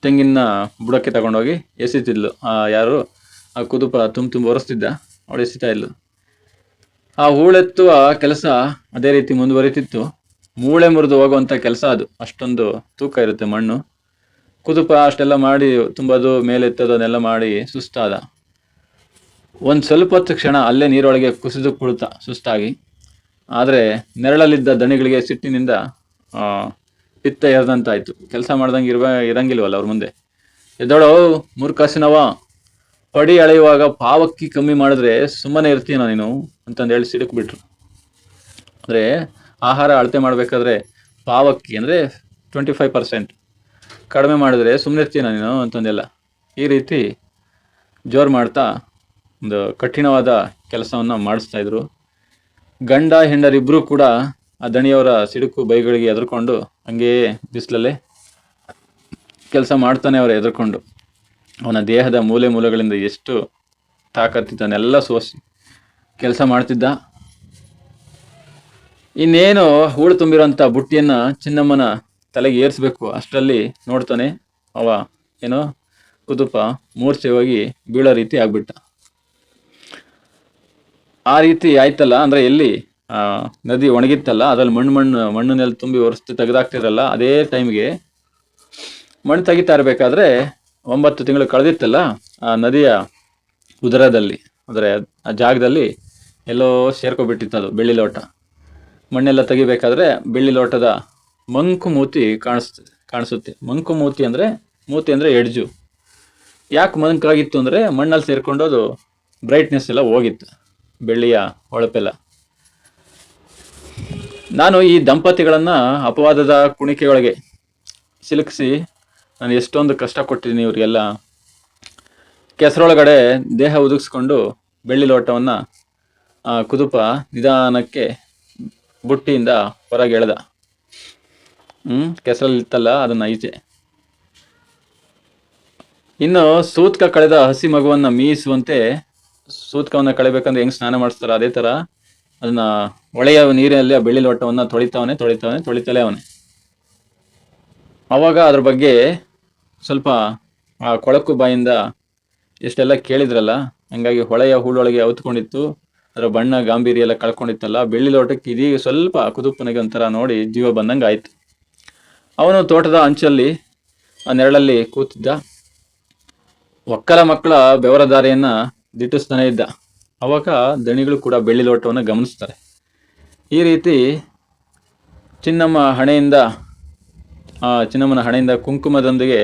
ತೆಂಗಿನ ಬುಡಕ್ಕೆ ತಗೊಂಡೋಗಿ ಎಸಿತಿದ್ಲು. ಯಾರು ಆ ಕುದುಪ ತುಂಬ ಒರೆಸ್ತಿದ್ದ, ಅವಳು ಎಸಿತಾ ಇದ್ಲು. ಆ ಹೂಳೆತ್ತುವ ಕೆಲಸ ಅದೇ ರೀತಿ ಮುಂದುವರಿತಿತ್ತು. ಮೂಳೆ ಮುರಿದು ಹೋಗುವಂಥ ಕೆಲಸ ಅದು, ಅಷ್ಟೊಂದು ತೂಕ ಇರುತ್ತೆ ಮಣ್ಣು. ಕುದುಪ ಅಷ್ಟೆಲ್ಲ ಮಾಡಿ ತುಂಬೋದು, ಮೇಲೆತ್ತೋದು ಅದನ್ನೆಲ್ಲ ಮಾಡಿ ಸುಸ್ತಾದ. ಒಂದು ಸ್ವಲ್ಪ ಹೊತ್ತು ಕ್ಷಣ ಅಲ್ಲೇ ನೀರೊಳಗೆ ಕುಸಿದು ಕುಳಿತ ಸುಸ್ತಾಗಿ. ಆದರೆ ನೆರಳಲ್ಲಿದ್ದ ದಣಿಗಳಿಗೆ ಸಿಟ್ಟಿನಿಂದ ಪಿತ್ತ ಎರೆದಂತಾಯ್ತು. ಕೆಲಸ ಮಾಡ್ದಂಗೆ ಇರಂಗಿಲ್ವಲ್ಲ ಅವ್ರ ಮುಂದೆ. ಎದ್ದೋಳೋ ಮೂರ್ಖಾಸಿನವ, ಪಡಿ ಅಳೆಯುವಾಗ ಪಾವಕ್ಕಿ ಕಮ್ಮಿ ಮಾಡಿದ್ರೆ ಸುಮ್ಮನೆ ಇರ್ತೀನ ನೀನು ಅಂತಂದು ಹೇಳಿ ಸಿಡುಕ್ಬಿಟ್ರು. ಅಂದರೆ ಆಹಾರ ಅಳತೆ ಮಾಡಬೇಕಾದ್ರೆ ಪಾವಕ್ಕಿ ಅಂದರೆ 25% ಕಡಿಮೆ ಮಾಡಿದ್ರೆ ಸುಮ್ಮನೆ ಇರ್ತೀನ ನೀನು ಅಂತಂದೆಲ್ಲ ಈ ರೀತಿ ಜೋರು ಮಾಡ್ತಾ ಒಂದು ಕಠಿಣವಾದ ಕೆಲಸವನ್ನು ಮಾಡಿಸ್ತಾ ಇದ್ರು. ಗಂಡ ಹೆಂಡರಿಬ್ಬರೂ ಕೂಡ ಆ ದಣಿಯವರ ಸಿಡುಕು ಬೈಗಳಿಗೆ ಎದುರ್ಕೊಂಡು ಹಂಗೇ ಬಿಸಿಲಲ್ಲೇ ಕೆಲಸ ಮಾಡ್ತಾನೆ ಅವರು ಎದುರ್ಕೊಂಡು. ಅವನ ದೇಹದ ಮೂಲೆ ಮೂಲೆಗಳಿಂದ ಎಷ್ಟು ತಾಕತ್ತಿದ್ದನ್ನೆಲ್ಲ ಸೋಸಿ ಕೆಲಸ ಮಾಡ್ತಿದ್ದ. ಇನ್ನೇನು ಹೂಳು ತುಂಬಿರೋಂಥ ಬುಟ್ಟಿಯನ್ನು ಚಿನ್ನಮ್ಮನ ತಲೆಗೆ ಏರಿಸ್ಬೇಕು ಅಷ್ಟರಲ್ಲಿ ನೋಡ್ತಾನೆ ಅವ ಏನೋ ಕುದುಪ ಮೂರ್ಛೆ ಹೋಗಿ ಬೀಳೋ ರೀತಿ ಆಗ್ಬಿಟ್ಟ. ಆ ರೀತಿ ಆಯ್ತಲ್ಲ ಅಂದರೆ ಎಲ್ಲಿ ನದಿ ಒಣಗಿತ್ತಲ್ಲ, ಅದ್ರಲ್ಲಿ ಮಣ್ಣನ್ನೆಲ್ಲ ತುಂಬಿ ಒರೆಸ್ತು ತೆಗೆದಾಕ್ತಿರಲ್ಲ, ಅದೇ ಟೈಮ್ಗೆ ಮಣ್ಣು ತೆಗಿತಾ ಇರಬೇಕಾದ್ರೆ 9 ತಿಂಗಳು ಕಳೆದಿತ್ತಲ್ಲ, ಆ ನದಿಯ ಉದರದಲ್ಲಿ ಅಂದರೆ ಆ ಜಾಗದಲ್ಲಿ ಎಲ್ಲೋ ಸೇರ್ಕೊಬಿಟ್ಟಿತ್ತು ಅದು ಬೆಳ್ಳಿ ಲೋಟ. ಮಣ್ಣೆಲ್ಲ ತೆಗಿಬೇಕಾದ್ರೆ ಬೆಳ್ಳಿ ಲೋಟದ ಮಂಕು ಮೂತಿ ಕಾಣಿಸುತ್ತೆ. ಮಂಕು ಮೂತಿ ಅಂದರೆ ಎಡ್ಜು. ಯಾಕೆ ಮಂಕಾಗಿತ್ತು ಅಂದರೆ ಮಣ್ಣಲ್ಲಿ ಸೇರ್ಕೊಂಡು ಅದು ಬ್ರೈಟ್ನೆಸ್ ಎಲ್ಲ ಹೋಗಿತ್ತು, ಬೆಳ್ಳಿಯ ಹೊಳಪೆಲ್ಲ. ನಾನು ಈ ದಂಪತಿಗಳನ್ನು ಅಪವಾದದ ಕುಣಿಕೆಯೊಳಗೆ ಸಿಲುಕಿಸಿ ನಾನು ಎಷ್ಟೊಂದು ಕಷ್ಟ ಕೊಟ್ಟಿದ್ದೀನಿ ಇವರಿಗೆಲ್ಲ. ಕೆಸರೊಳಗಡೆ ದೇಹ ಉದುಗಿಸ್ಕೊಂಡು ಬೆಳ್ಳಿ ಲೋಟವನ್ನು ಕುದುಪ ನಿಧಾನಕ್ಕೆ ಬುಟ್ಟಿಯಿಂದ ಹೊರಗೆ ಎಳೆದ. ಕೆಸರಲ್ಲಿ ಇತ್ತಲ್ಲ ಅದನ್ನು ಈಚೆ. ಇನ್ನು ಸೂತ್ಕ ಕಳೆದ ಹಸಿ ಮಗುವನ್ನು ಮೀಸುವಂತೆ, ಸೂತ್ಕವನ್ನು ಕಳೆಬೇಕಂದ್ರೆ ಹೆಂಗೆ ಸ್ನಾನ ಮಾಡಿಸ್ತಾರ ಅದೇ ಥರ ಅದನ್ನು ಹೊಳೆಯ ನೀರಿನಲ್ಲಿ ಆ ಬೆಳ್ಳಿ ಲೋಟವನ್ನು ತೊಳಿತಲೇ ಅವನೇ. ಅವಾಗ ಅದ್ರ ಬಗ್ಗೆ ಸ್ವಲ್ಪ ಆ ಕೊಳಕು ಬಾಯಿಂದ ಎಷ್ಟೆಲ್ಲ ಕೇಳಿದ್ರಲ್ಲ, ಹಂಗಾಗಿ ಹೊಳೆಯ ಹೂಳೊಳಗೆ ಅವತ್ಕೊಂಡಿತ್ತು, ಅದರ ಬಣ್ಣ ಗಾಂಭೀರ್ಯ ಎಲ್ಲ ಕಳ್ಕೊಂಡಿತ್ತಲ್ಲ. ಬೆಳ್ಳಿ ಲೋಟಕ್ಕೆ ಇದೀಗ ಸ್ವಲ್ಪ ಕುದುಪ್ಪನಿಗೆ ಒಂಥರ ನೋಡಿ ಜೀವ ಬಂದಂಗೆ ಆಯ್ತು. ಅವನು ತೋಟದ ಅಂಚಲ್ಲಿ ಆ ನೆರಳಲ್ಲಿ ಕೂತಿದ್ದ. ಒಕ್ಕಲ ಮಕ್ಕಳ ಬೆವರ ದಾರಿಯನ್ನು ದಿಟ್ಟಿಸ್ತಾನೆ ಇದ್ದ. ಅವಾಗ ದಣಿಗಳು ಕೂಡ ಬೆಳ್ಳಿ ಲೋಟವನ್ನು ಗಮನಿಸ್ತಾರೆ. ಈ ರೀತಿ ಚಿನ್ನಮ್ಮನ ಹಣೆಯಿಂದ ಕುಂಕುಮದೊಂದಿಗೆ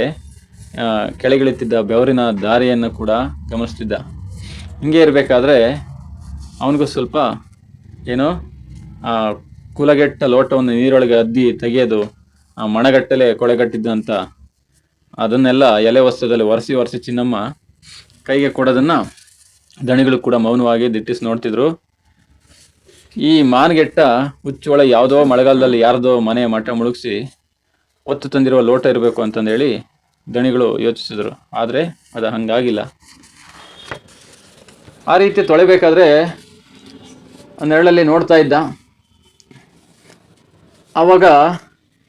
ಕೆಳಗಿಳಿತಿದ್ದ ಬೆವರಿನ ದಾರಿಯನ್ನು ಕೂಡ ಗಮನಿಸ್ತಿದ್ದ. ಹಿಂಗೆ ಇರಬೇಕಾದ್ರೆ ಅವನಿಗೂ ಸ್ವಲ್ಪ ಏನೋ ಕುಲಗೆಟ್ಟ ಲೋಟವನ್ನು ನೀರೊಳಗೆ ಅದ್ದಿ ತೆಗೆಯೋದು, ಮಣಗಟ್ಟಲೆ ಕೊಳೆಗಟ್ಟಿದ್ದಂಥ ಅದನ್ನೆಲ್ಲ ಎಲೆ ವಸ್ತ್ರದಲ್ಲಿ ಒರೆಸಿ ಚಿನ್ನಮ್ಮ ಕೈಗೆ ಕೊಡೋದನ್ನು ದಣಿಗಳು ಕೂಡ ಮೌನವಾಗಿ ದಿಟ್ಟಿಸಿ ನೋಡ್ತಿದ್ರು. ಈ ಮಾನ್ಗೆಟ್ಟ ಹುಚ್ಚೊಳ ಯಾವುದೋ ಮಳೆಗಾಲದಲ್ಲಿ ಯಾರ್ದೋ ಮನೆ ಮಠ ಮುಳುಗಿಸಿ ಒತ್ತು ತಂದಿರುವ ಲೋಟ ಇರಬೇಕು ಅಂತಂದೇಳಿ ದಣಿಗಳು ಯೋಚಿಸಿದ್ರು. ಆದರೆ ಅದು ಹಂಗಾಗಿಲ್ಲ. ಆ ರೀತಿ ತೊಳೆಬೇಕಾದ್ರೆ ನೆರಳಲ್ಲಿ ನೋಡ್ತಾ ಇದ್ದ. ಆವಾಗ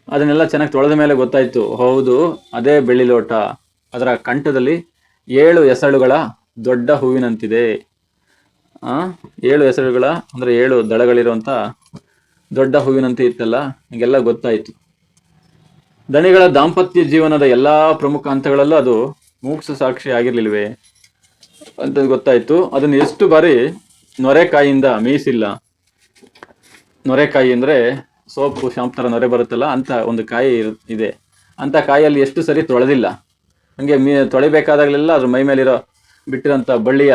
ಅದನ್ನೆಲ್ಲ ಚೆನ್ನಾಗಿ ತೊಳೆದ ಮೇಲೆ ಗೊತ್ತಾಯಿತು, ಹೌದು ಅದೇ ಬೆಳ್ಳಿ ಲೋಟ. ಅದರ ಕಂಠದಲ್ಲಿ 7 ಎಸಳುಗಳ ದೊಡ್ಡ ಹೂವಿನಂತಿದೆ. 7 ಎಸಳುಗಳ ಅಂದರೆ 7 ದಳಗಳಿರುವಂಥ ದೊಡ್ಡ ಹೂವಿನಂತೆ ಇತ್ತಲ್ಲ, ಹೀಗೆಲ್ಲ ಗೊತ್ತಾಯಿತು. ದಣಿಗಳ ದಾಂಪತ್ಯ ಜೀವನದ ಎಲ್ಲ ಪ್ರಮುಖ ಹಂತಗಳಲ್ಲೂ ಅದು ಮೂಕ್ಷ ಸಾಕ್ಷಿ ಆಗಿರ್ಲಿಲ್ವೇ ಅಂತ ಗೊತ್ತಾಯಿತು. ಅದನ್ನು ಎಷ್ಟು ಬಾರಿ ನೊರೆಕಾಯಿಯಿಂದ ಮೇಯಿಸಿಲ್ಲ. ನೊರೆಕಾಯಿ ಅಂದರೆ ಸೋಪು ಶಾಂಪು ಥರ ನೊರೆ ಬರುತ್ತಲ್ಲ, ಅಂತ ಒಂದು ಕಾಯಿ ಇದೆ. ಅಂಥ ಕಾಯಿಯಲ್ಲಿ ಎಷ್ಟು ಸರಿ ತೊಳೆದಿಲ್ಲ. ಹಂಗೆ ತೊಳಿಬೇಕಾದಾಗಲೆಲ್ಲ ಅದ್ರ ಮೈ ಮೇಲಿರೋ ಬಿಟ್ಟಿರೋಂಥ ಬಳ್ಳಿಯ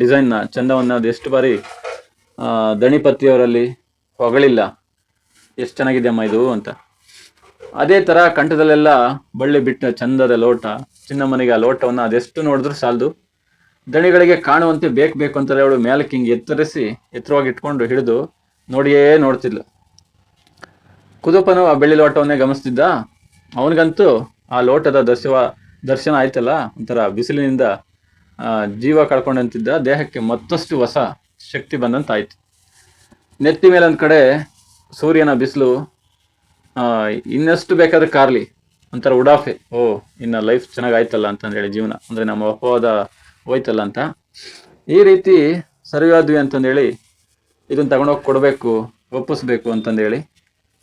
ಡಿಸೈನ್ನ ಚಂದವನ್ನು ಅದು ಎಷ್ಟು ಬಾರಿ ದಣಿಪತಿಯವರಲ್ಲಿ ಹೊಗಳಿಲ್ಲ, ಎಷ್ಟು ಚೆನ್ನಾಗಿದೆ ಅಮ್ಮ ಇದು ಅಂತ. ಅದೇ ಥರ ಕಂಠದಲ್ಲೆಲ್ಲ ಬಳ್ಳಿ ಬಿಟ್ಟ ಚಂದದ ಲೋಟ. ಚಿನ್ನಮ್ಮನಿಗೆ ಆ ಲೋಟವನ್ನು ಅದೆಷ್ಟು ನೋಡಿದ್ರು ಸಾಲದು. ದಣಿಗಳಿಗೆ ಕಾಣುವಂತೆ ಬೇಕು ಅಂತಾರೆ ಅವಳು ಮೇಲಕ್ಕೆ ಹಿಂಗೆ ಎತ್ತರವಾಗಿ ಇಟ್ಕೊಂಡು ಹಿಡಿದು ನೋಡ್ತಿದ್ಲು. ಕುದುಪನು ಆ ಬೆಳ್ಳಿ ಲೋಟವನ್ನೇ ಗಮನಿಸ್ತಿದ್ದ. ಅವನಿಗಂತೂ ಆ ಲೋಟದ ದರ್ಶನ ಆಯ್ತಲ್ಲ, ಒಂಥರ ಬಿಸಿಲಿನಿಂದ ಜೀವ ಕಳ್ಕೊಂಡಂತಿದ್ದ. ದೇಹಕ್ಕೆ ಮತ್ತಷ್ಟು ಹೊಸ ಶಕ್ತಿ ಬಂದಂತಾಯ್ತು. ನೆತ್ತಿ ಮೇಲೆ ಒಂದು ಕಡೆ ಸೂರ್ಯನ ಬಿಸಿಲು ಇನ್ನಷ್ಟು ಬೇಕಾದ್ರೆ ಕಾರ್ಲಿ, ಒಂಥರ ಉಡಾಫೆ. ಇನ್ನು ಲೈಫ್ ಚೆನ್ನಾಗಾಯ್ತಲ್ಲ ಅಂತಂದೇಳಿ, ಜೀವನ ಅಂದರೆ ನಮ್ಮ ಅಪವಾದ ಹೋಯ್ತಲ್ಲ ಅಂತ ಈ ರೀತಿ ಸರಿಯಾದ್ವಿ ಅಂತಂದೇಳಿ ಇದನ್ನು ತಗೊಂಡೋಗಿ ಕೊಡಬೇಕು, ಒಪ್ಪಿಸ್ಬೇಕು ಅಂತಂದೇಳಿ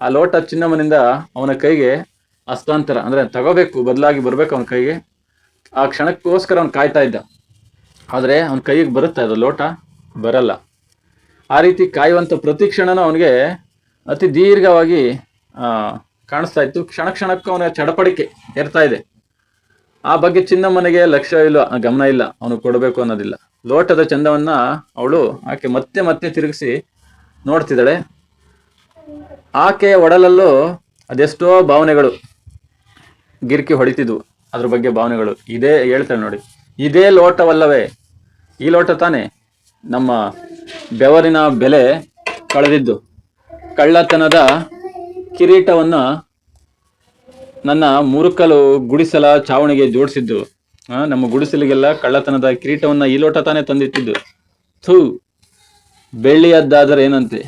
ಆ ಲೋಟ ಚಿನ್ನಮ್ಮನಿಂದ ಅವನ ಕೈಗೆ ಹಸ್ತಾಂತರ, ಅಂದ್ರೆ ತಗೋಬೇಕು, ಬದಲಾಗಿ ಬರ್ಬೇಕು ಅವನ ಕೈಗೆ. ಆ ಕ್ಷಣಕ್ಕೋಸ್ಕರ ಅವನು ಕಾಯ್ತಾ ಇದ್ದ. ಆದರೆ ಅವನ ಕೈಗೆ ಬರುತ್ತಾ ಅದು ಲೋಟ? ಬರಲ್ಲ. ಆ ರೀತಿ ಕಾಯುವಂಥ ಪ್ರತಿ ಕ್ಷಣನೂ ಅವನಿಗೆ ಅತಿ ದೀರ್ಘವಾಗಿ ಕಾಣಿಸ್ತಾ ಇತ್ತು. ಕ್ಷಣ ಕ್ಷಣಕ್ಕೂ ಅವನ ಚಡಪಡಿಕೆ ಏರ್ತಾ ಇದೆ. ಆ ಬಗ್ಗೆ ಚಿನ್ನಮ್ಮನಿಗೆ ಲಕ್ಷ್ಯ ಇಲ್ಲ, ಗಮನ ಇಲ್ಲ, ಅವನು ಕೊಡಬೇಕು ಅನ್ನೋದಿಲ್ಲ. ಲೋಟದ ಚಂದವನ್ನ ಅವಳು ಆಕೆ ಮತ್ತೆ ಮತ್ತೆ ತಿರುಗಿಸಿ ನೋಡ್ತಿದ್ದಾಳೆ. ಆಕೆಯ ಒಡಲಲ್ಲೂ ಅದೆಷ್ಟೋ ಭಾವನೆಗಳು ಗಿರ್ಕಿ ಹೊಡಿತಿದ್ವು. ಅದ್ರ ಬಗ್ಗೆ ಭಾವನೆಗಳು ಇದೇ ಹೇಳ್ತಾಳೆ ನೋಡಿ. ಇದೇ ಲೋಟವಲ್ಲವೇ, ಈ ಲೋಟ ತಾನೆ ನಮ್ಮ ಬೆವರಿನ ಬೆಲೆ ಕಳೆದಿದ್ದು, ಕಳ್ಳತನದ ಕಿರೀಟವನ್ನ ನನ್ನ ಮುರುಕಲು ಗುಡಿಸಲ ಚಾವಣಿಗೆ ಜೋಡಿಸಿದ್ದು. ನಮ್ಮ ಗುಡಿಸಲಿಗೆಲ್ಲ ಕಳ್ಳತನದ ಕಿರೀಟವನ್ನ ಈ ಲೋಟ ತಾನೇ ತಂದಿಟ್ಟಿದ್ದು. ಥೂ, ಬೆಳ್ಳಿಯದ್ದಾದರೆ ಏನಂತೆ,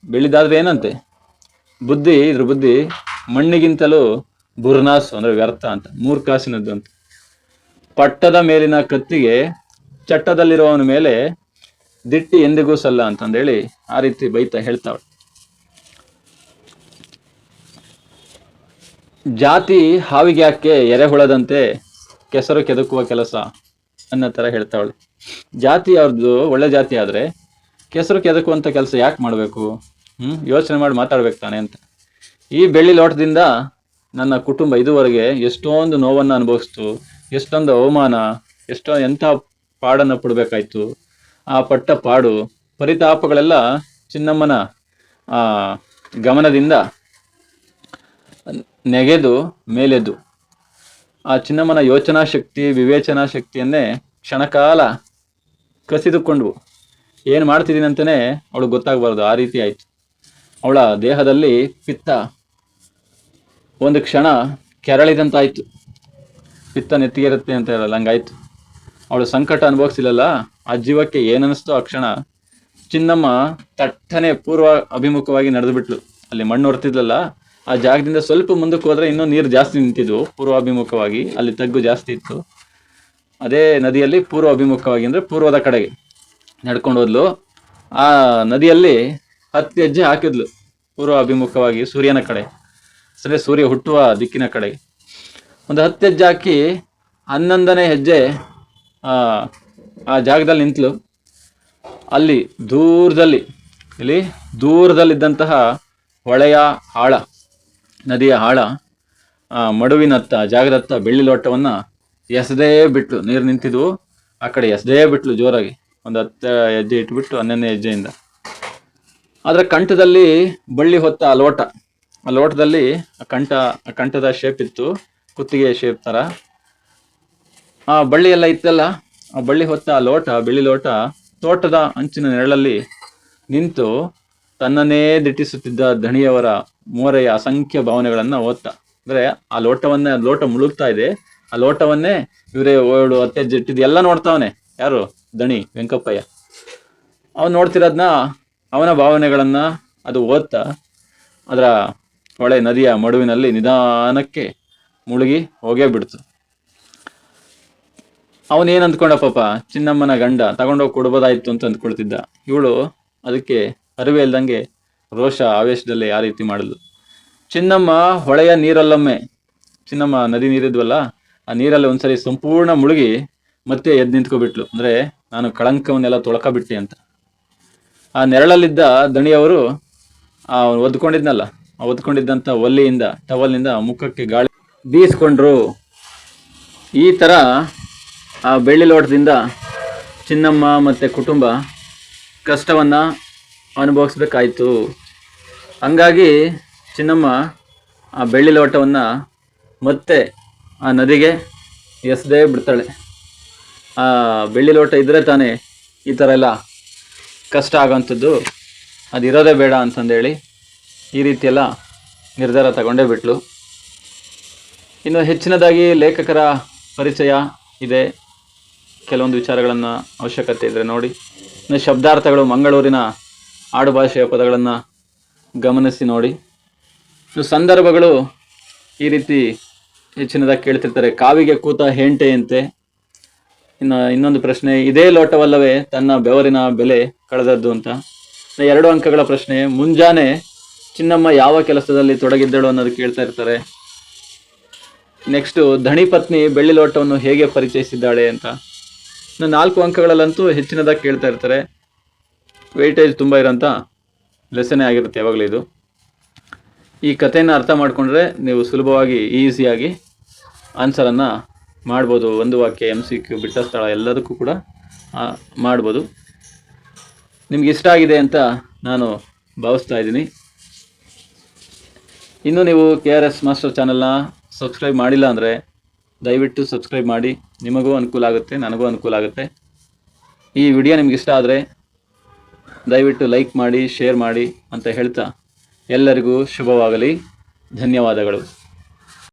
ಬೆಳ್ಳಿದಾದ್ರೆ ಏನಂತೆ, ಬುದ್ಧಿ, ಇದ್ರ ಬುದ್ಧಿ ಮಣ್ಣಿಗಿಂತಲೂ ಬುರ್ನಾಸು, ಅಂದ್ರೆ ವ್ಯರ್ಥ ಅಂತ, ಮೂರ್ಖಾಸಿನದ್ದು ಅಂತ. ಪಟ್ಟದ ಮೇಲಿನ ಕತ್ತಿಗೆ ಚಟ್ಟದಲ್ಲಿರುವವನ ಮೇಲೆ ದಿಟ್ಟಿ ಎಂದಿಗೂ ಸಲ್ಲ ಅಂತಂದೇಳಿ ಆ ರೀತಿ ಬೈತಾ ಹೇಳ್ತಾವಳು. ಜಾತಿ ಹಾವಿಗೆ ಯಾಕೆ ಎರೆಹುಳದಂತೆ ಕೆಸರು ಕೆದಕುವ ಕೆಲಸ ಅನ್ನೋ ಥರ ಹೇಳ್ತಾವಳೆ. ಜಾತಿ ಅವ್ರದ್ದು ಒಳ್ಳೆ ಜಾತಿ ಆದರೆ ಕೆಸರು ಕೆದಕುವಂಥ ಕೆಲಸ ಯಾಕೆ ಮಾಡಬೇಕು? ಯೋಚನೆ ಮಾಡಿ ಮಾತಾಡ್ಬೇಕು ತಾನೆ ಅಂತ. ಈ ಬೆಳ್ಳಿ ಲೋಟದಿಂದ ನನ್ನ ಕುಟುಂಬ ಇದುವರೆಗೆ ಎಷ್ಟೊಂದು ನೋವನ್ನು ಅನುಭವಿಸ್ತು, ಎಷ್ಟೊಂದು ಅವಮಾನ, ಎಂಥ ಪಾಡನ್ನು ಪಡಬೇಕಾಯ್ತು. ಆ ಪಟ್ಟ ಪಾಡು ಪರಿತಾಪಗಳೆಲ್ಲ ಚಿನ್ನಮ್ಮನ ಗಮನದಿಂದ ನೆಗೆದು ಮೇಲೆದ್ದು ಆ ಚಿನ್ನಮ್ಮನ ಯೋಚನಾ ಶಕ್ತಿ, ವಿವೇಚನಾ ಶಕ್ತಿಯನ್ನೇ ಕ್ಷಣಕಾಲ ಕಸಿದುಕೊಂಡ್ವು. ಏನು ಮಾಡ್ತಿದ್ದೀನಿ ಅಂತಲೇ ಅವಳು ಗೊತ್ತಾಗಬಾರ್ದು, ಆ ರೀತಿ ಆಯಿತು. ಅವಳ ದೇಹದಲ್ಲಿ ಪಿತ್ತ ಒಂದು ಕ್ಷಣ ಕೆರಳಿದಂತಾಯ್ತು. ಪಿತ್ತ ನೆತ್ತಿಗೆರುತ್ತೆ ಅಂತ ಹೇಳಲ್ಲ, ಹಂಗಾಯ್ತು. ಅವಳು ಸಂಕಟ ಅನುಭವಿಸಿಲ್ಲಲ್ಲ, ಆ ಜೀವಕ್ಕೆ ಏನನ್ನಿಸ್ತೋ ಆ ಕ್ಷಣ ಚಿನ್ನಮ್ಮ ತಟ್ಟನೆ ಪೂರ್ವ ಅಭಿಮುಖವಾಗಿ ನಡೆದು ಬಿಟ್ಲು. ಅಲ್ಲಿ ಮಣ್ಣು ಹೊರ್ತಿದ್ಲಲ್ಲ, ಆ ಜಾಗದಿಂದ ಸ್ವಲ್ಪ ಮುಂದಕ್ಕೆ ಹೋದ್ರೆ ಇನ್ನೂ ನೀರು ಜಾಸ್ತಿ ನಿಂತಿದ್ವು ಪೂರ್ವಾಭಿಮುಖವಾಗಿ. ಅಲ್ಲಿ ತಗ್ಗು ಜಾಸ್ತಿ ಇತ್ತು. ಅದೇ ನದಿಯಲ್ಲಿ ಪೂರ್ವ ಅಭಿಮುಖವಾಗಿ ಅಂದರೆ ಪೂರ್ವದ ಕಡೆಗೆ ನಡ್ಕೊಂಡು ಹೋದ್ಲು. ಆ ನದಿಯಲ್ಲಿ 10 ಹೆಜ್ಜೆ ಹಾಕಿದ್ಲು ಪೂರ್ವ ಅಭಿಮುಖವಾಗಿ, ಸೂರ್ಯನ ಕಡೆ, ಸರಿ ಸೂರ್ಯ ಹುಟ್ಟುವ ದಿಕ್ಕಿನ ಕಡೆಗೆ. ಒಂದು 10 ಹೆಜ್ಜೆ ಹಾಕಿ 11ನೇ ಹೆಜ್ಜೆ ಆ ಜಾಗದಲ್ಲಿ ನಿಂತಲು. ಅಲ್ಲಿ ದೂರದಲ್ಲಿದ್ದಂತಹ ಹೊಳೆಯ ಆಳ, ನದಿಯ ಆಳ, ಮಡುವಿನತ್ತ ಜಾಗದತ್ತ ಬೆಳ್ಳಿ ಲೋಟವನ್ನು ಎಸೆದೇ ಬಿಟ್ಲು. ನೀರು ನಿಂತಿದ್ವು, ಆ ಕಡೆ ಎಸೆದೇ ಬಿಟ್ಲು ಜೋರಾಗಿ. ಒಂದು 10 ಹೆಜ್ಜೆ ಇಟ್ಬಿಟ್ಟು 11ನೇ ಹೆಜ್ಜೆಯಿಂದ ಅದರ ಕಂಠದಲ್ಲಿ ಬಳ್ಳಿ ಹೊತ್ತ ಆ ಲೋಟದಲ್ಲಿ ಕಂಠದ ಶೇಪ್ ಇತ್ತು, ಕುತ್ತಿಗೆ ಶೇಪ್ ಥರ. ಆ ಬಳ್ಳಿ ಎಲ್ಲ ಇತ್ತಲ್ಲ, ಆ ಬಳ್ಳಿ ಹೊತ್ತ ಆ ಲೋಟ, ಬೆಳ್ಳಿ ಲೋಟ ತೋಟದ ಅಂಚಿನ ನೆರಳಲ್ಲಿ ನಿಂತು ತನ್ನನ್ನೇ ದಿಟ್ಟಿಸುತ್ತಿದ್ದ ದಣಿಯವರ ಮೋರೆಯ ಅಸಂಖ್ಯ ಭಾವನೆಗಳನ್ನು ಓದ್ತಾ. ಅಂದರೆ ಆ ಲೋಟ ಮುಳುಗ್ತಾ ಇದೆ, ಆ ಲೋಟವನ್ನೇ ಇವರೇ 7 10 ಹೆಜ್ಜೆ ಇಟ್ಟಿದ್ದು ಎಲ್ಲ ನೋಡ್ತಾವನೆ. ಯಾರು? ದಣಿ ವೆಂಕಪ್ಪಯ್ಯ. ಅವನು ನೋಡ್ತಿರೋದನ್ನ, ಅವನ ಭಾವನೆಗಳನ್ನು ಅದು ಓದ್ತಾ ಅದರ ಹೊಳೆ ನದಿಯ ಮಡುವಿನಲ್ಲಿ ನಿಧಾನಕ್ಕೆ ಮುಳುಗಿ ಹೋಗೇ ಬಿಡ್ತು. ಅವನೇನು ಅಂದ್ಕೊಂಡ ಪಾಪ, ಚಿನ್ನಮ್ಮನ ಗಂಡ ತಗೊಂಡೋಗಿ ಕೊಡ್ಬೋದಾಯ್ತು ಅಂತ ಅಂದ್ಕೊಳ್ತಿದ್ದ. ಇವಳು ಅದಕ್ಕೆ ಅರಿವೆ ಇಲ್ದಂಗೆ ರೋಷ ಆವೇಶದಲ್ಲಿ ಆ ರೀತಿ ಮಾಡಿದ್ಲು. ಚಿನ್ನಮ್ಮ ಹೊಳೆಯ ನೀರಲ್ಲೊಮ್ಮೆ, ಚಿನ್ನಮ್ಮ ನದಿ ನೀರಿದ್ವಲ್ಲ, ಆ ನೀರಲ್ಲಿ ಒಂದ್ಸರಿ ಸಂಪೂರ್ಣ ಮುಳುಗಿ ಮತ್ತೆ ಎದ್ದು ನಿಂತ್ಕೊಬಿಟ್ಲು. ಅಂದರೆ ನಾನು ಕಳಂಕವನ್ನೆಲ್ಲ ತೊಳ್ಕೊಬಿಟ್ಟೆ ಅಂತ. ಆ ನೆರಳಲ್ಲಿದ್ದ ದಣಿಯವರು ಒದ್ಕೊಂಡಿದ್ದಂಥ ಟವಲ್ನಿಂದ ಮುಖಕ್ಕೆ ಗಾಳಿ ಬೀಸ್ಕೊಂಡ್ರು. ಈ ಥರ ಆ ಬೆಳ್ಳಿ ಲೋಟದಿಂದ ಚಿನ್ನಮ್ಮ ಮತ್ತು ಕುಟುಂಬ ಕಷ್ಟವನ್ನು ಅನುಭವಿಸ್ಬೇಕಾಯ್ತು. ಹಂಗಾಗಿ ಚಿನ್ನಮ್ಮ ಆ ಬೆಳ್ಳಿ ಲೋಟವನ್ನು ಮತ್ತೆ ಆ ನದಿಗೆ ಎಸೆದೇ ಬಿಡ್ತಾಳೆ. ಆ ಬೆಳ್ಳಿ ಲೋಟ ಇದ್ದರೆ ತಾನೇ ಈ ಥರ ಎಲ್ಲ ಕಷ್ಟ ಆಗೋವಂಥದ್ದು, ಅದಿರೋದೇ ಬೇಡ ಅಂತಂದೇಳಿ ಈ ರೀತಿಯೆಲ್ಲ ನಿರ್ಧಾರ ತಗೊಂಡೇ ಬಿಟ್ಲು. ಇನ್ನು ಹೆಚ್ಚಿನದಾಗಿ ಲೇಖಕರ ಪರಿಚಯ ಇದೆ, ಕೆಲವೊಂದು ವಿಚಾರಗಳನ್ನು ಅವಶ್ಯಕತೆ ಇದ್ದರೆ ನೋಡಿ. ಇನ್ನು ಶಬ್ದಾರ್ಥಗಳು, ಮಂಗಳೂರಿನ ಆಡುಭಾಷೆಯ ಪದಗಳನ್ನು ಗಮನಿಸಿ ನೋಡಿ. ಇನ್ನು ಸಂದರ್ಭಗಳು ಈ ರೀತಿ ಹೆಚ್ಚಿನದಾಗಿ ಕೇಳ್ತಿರ್ತಾರೆ. ಕಾವಿಗೆ ಕೂತ ಹೆಂಟೆಯಂತೆ. ಇನ್ನೊಂದು ಪ್ರಶ್ನೆ, ಇದೇ ಲೋಟವಲ್ಲವೇ ತನ್ನ ಬೆವರಿನ ಬೆಲೆ ಕಳೆದದ್ದು ಅಂತ. 2 ಅಂಕಗಳ ಪ್ರಶ್ನೆ, ಮುಂಜಾನೆ ಚಿನ್ನಮ್ಮ ಯಾವ ಕೆಲಸದಲ್ಲಿ ತೊಡಗಿದ್ದಳು ಅನ್ನೋದು ಕೇಳ್ತಾ ಇರ್ತಾರೆ. ನೆಕ್ಸ್ಟು ಧಣಿ ಪತ್ನಿ ಬೆಳ್ಳಿ ಲೋಟವನ್ನು ಹೇಗೆ ಪರಿಚಯಿಸಿದ್ದಾಳೆ ಅಂತ 4 ಅಂಕಗಳಲ್ಲಂತೂ ಹೆಚ್ಚಿನದಾಗಿ ಕೇಳ್ತಾ ಇರ್ತಾರೆ. ವೆಯ್ಟೇಜ್ ತುಂಬ ಇರೋಂಥ ಲೆಸನೇ ಆಗಿರುತ್ತೆ ಯಾವಾಗಲೂ ಇದು. ಈ ಕಥೆಯನ್ನು ಅರ್ಥ ಮಾಡಿಕೊಂಡ್ರೆ ನೀವು ಸುಲಭವಾಗಿ ಈಸಿಯಾಗಿ ಆನ್ಸರನ್ನು ಮಾಡ್ಬೋದು. ಒಂದು ವಾಕ್ಯ, MCQ, ಬಿಟ್ಟ ಸ್ಥಳ ಎಲ್ಲದಕ್ಕೂ ಕೂಡ ಮಾಡ್ಬೋದು. ನಿಮ್ಗೆ ಇಷ್ಟ ಆಗಿದೆ ಅಂತ ನಾನು ಭಾವಿಸ್ತಾ ಇದ್ದೀನಿ. ಇನ್ನೂ ನೀವು KRS ಮಾಸ್ಟರ್ ಚಾನಲ್ನ ಸಬ್ಸ್ಕ್ರೈಬ್ ಮಾಡಿಲ್ಲ ಅಂದರೆ ದಯವಿಟ್ಟು ಸಬ್ಸ್ಕ್ರೈಬ್ ಮಾಡಿ. ನಿಮಗೂ ಅನುಕೂಲ ಆಗುತ್ತೆ, ನನಗೂ ಅನುಕೂಲ ಆಗುತ್ತೆ. ಈ ವಿಡಿಯೋ ನಿಮ್ಗೆ ಇಷ್ಟ ಆದರೆ ದಯವಿಟ್ಟು ಲೈಕ್ ಮಾಡಿ, ಶೇರ್ ಮಾಡಿ ಅಂತ ಹೇಳ್ತಾ ಎಲ್ಲರಿಗೂ ಶುಭವಾಗಲಿ. ಧನ್ಯವಾದಗಳು.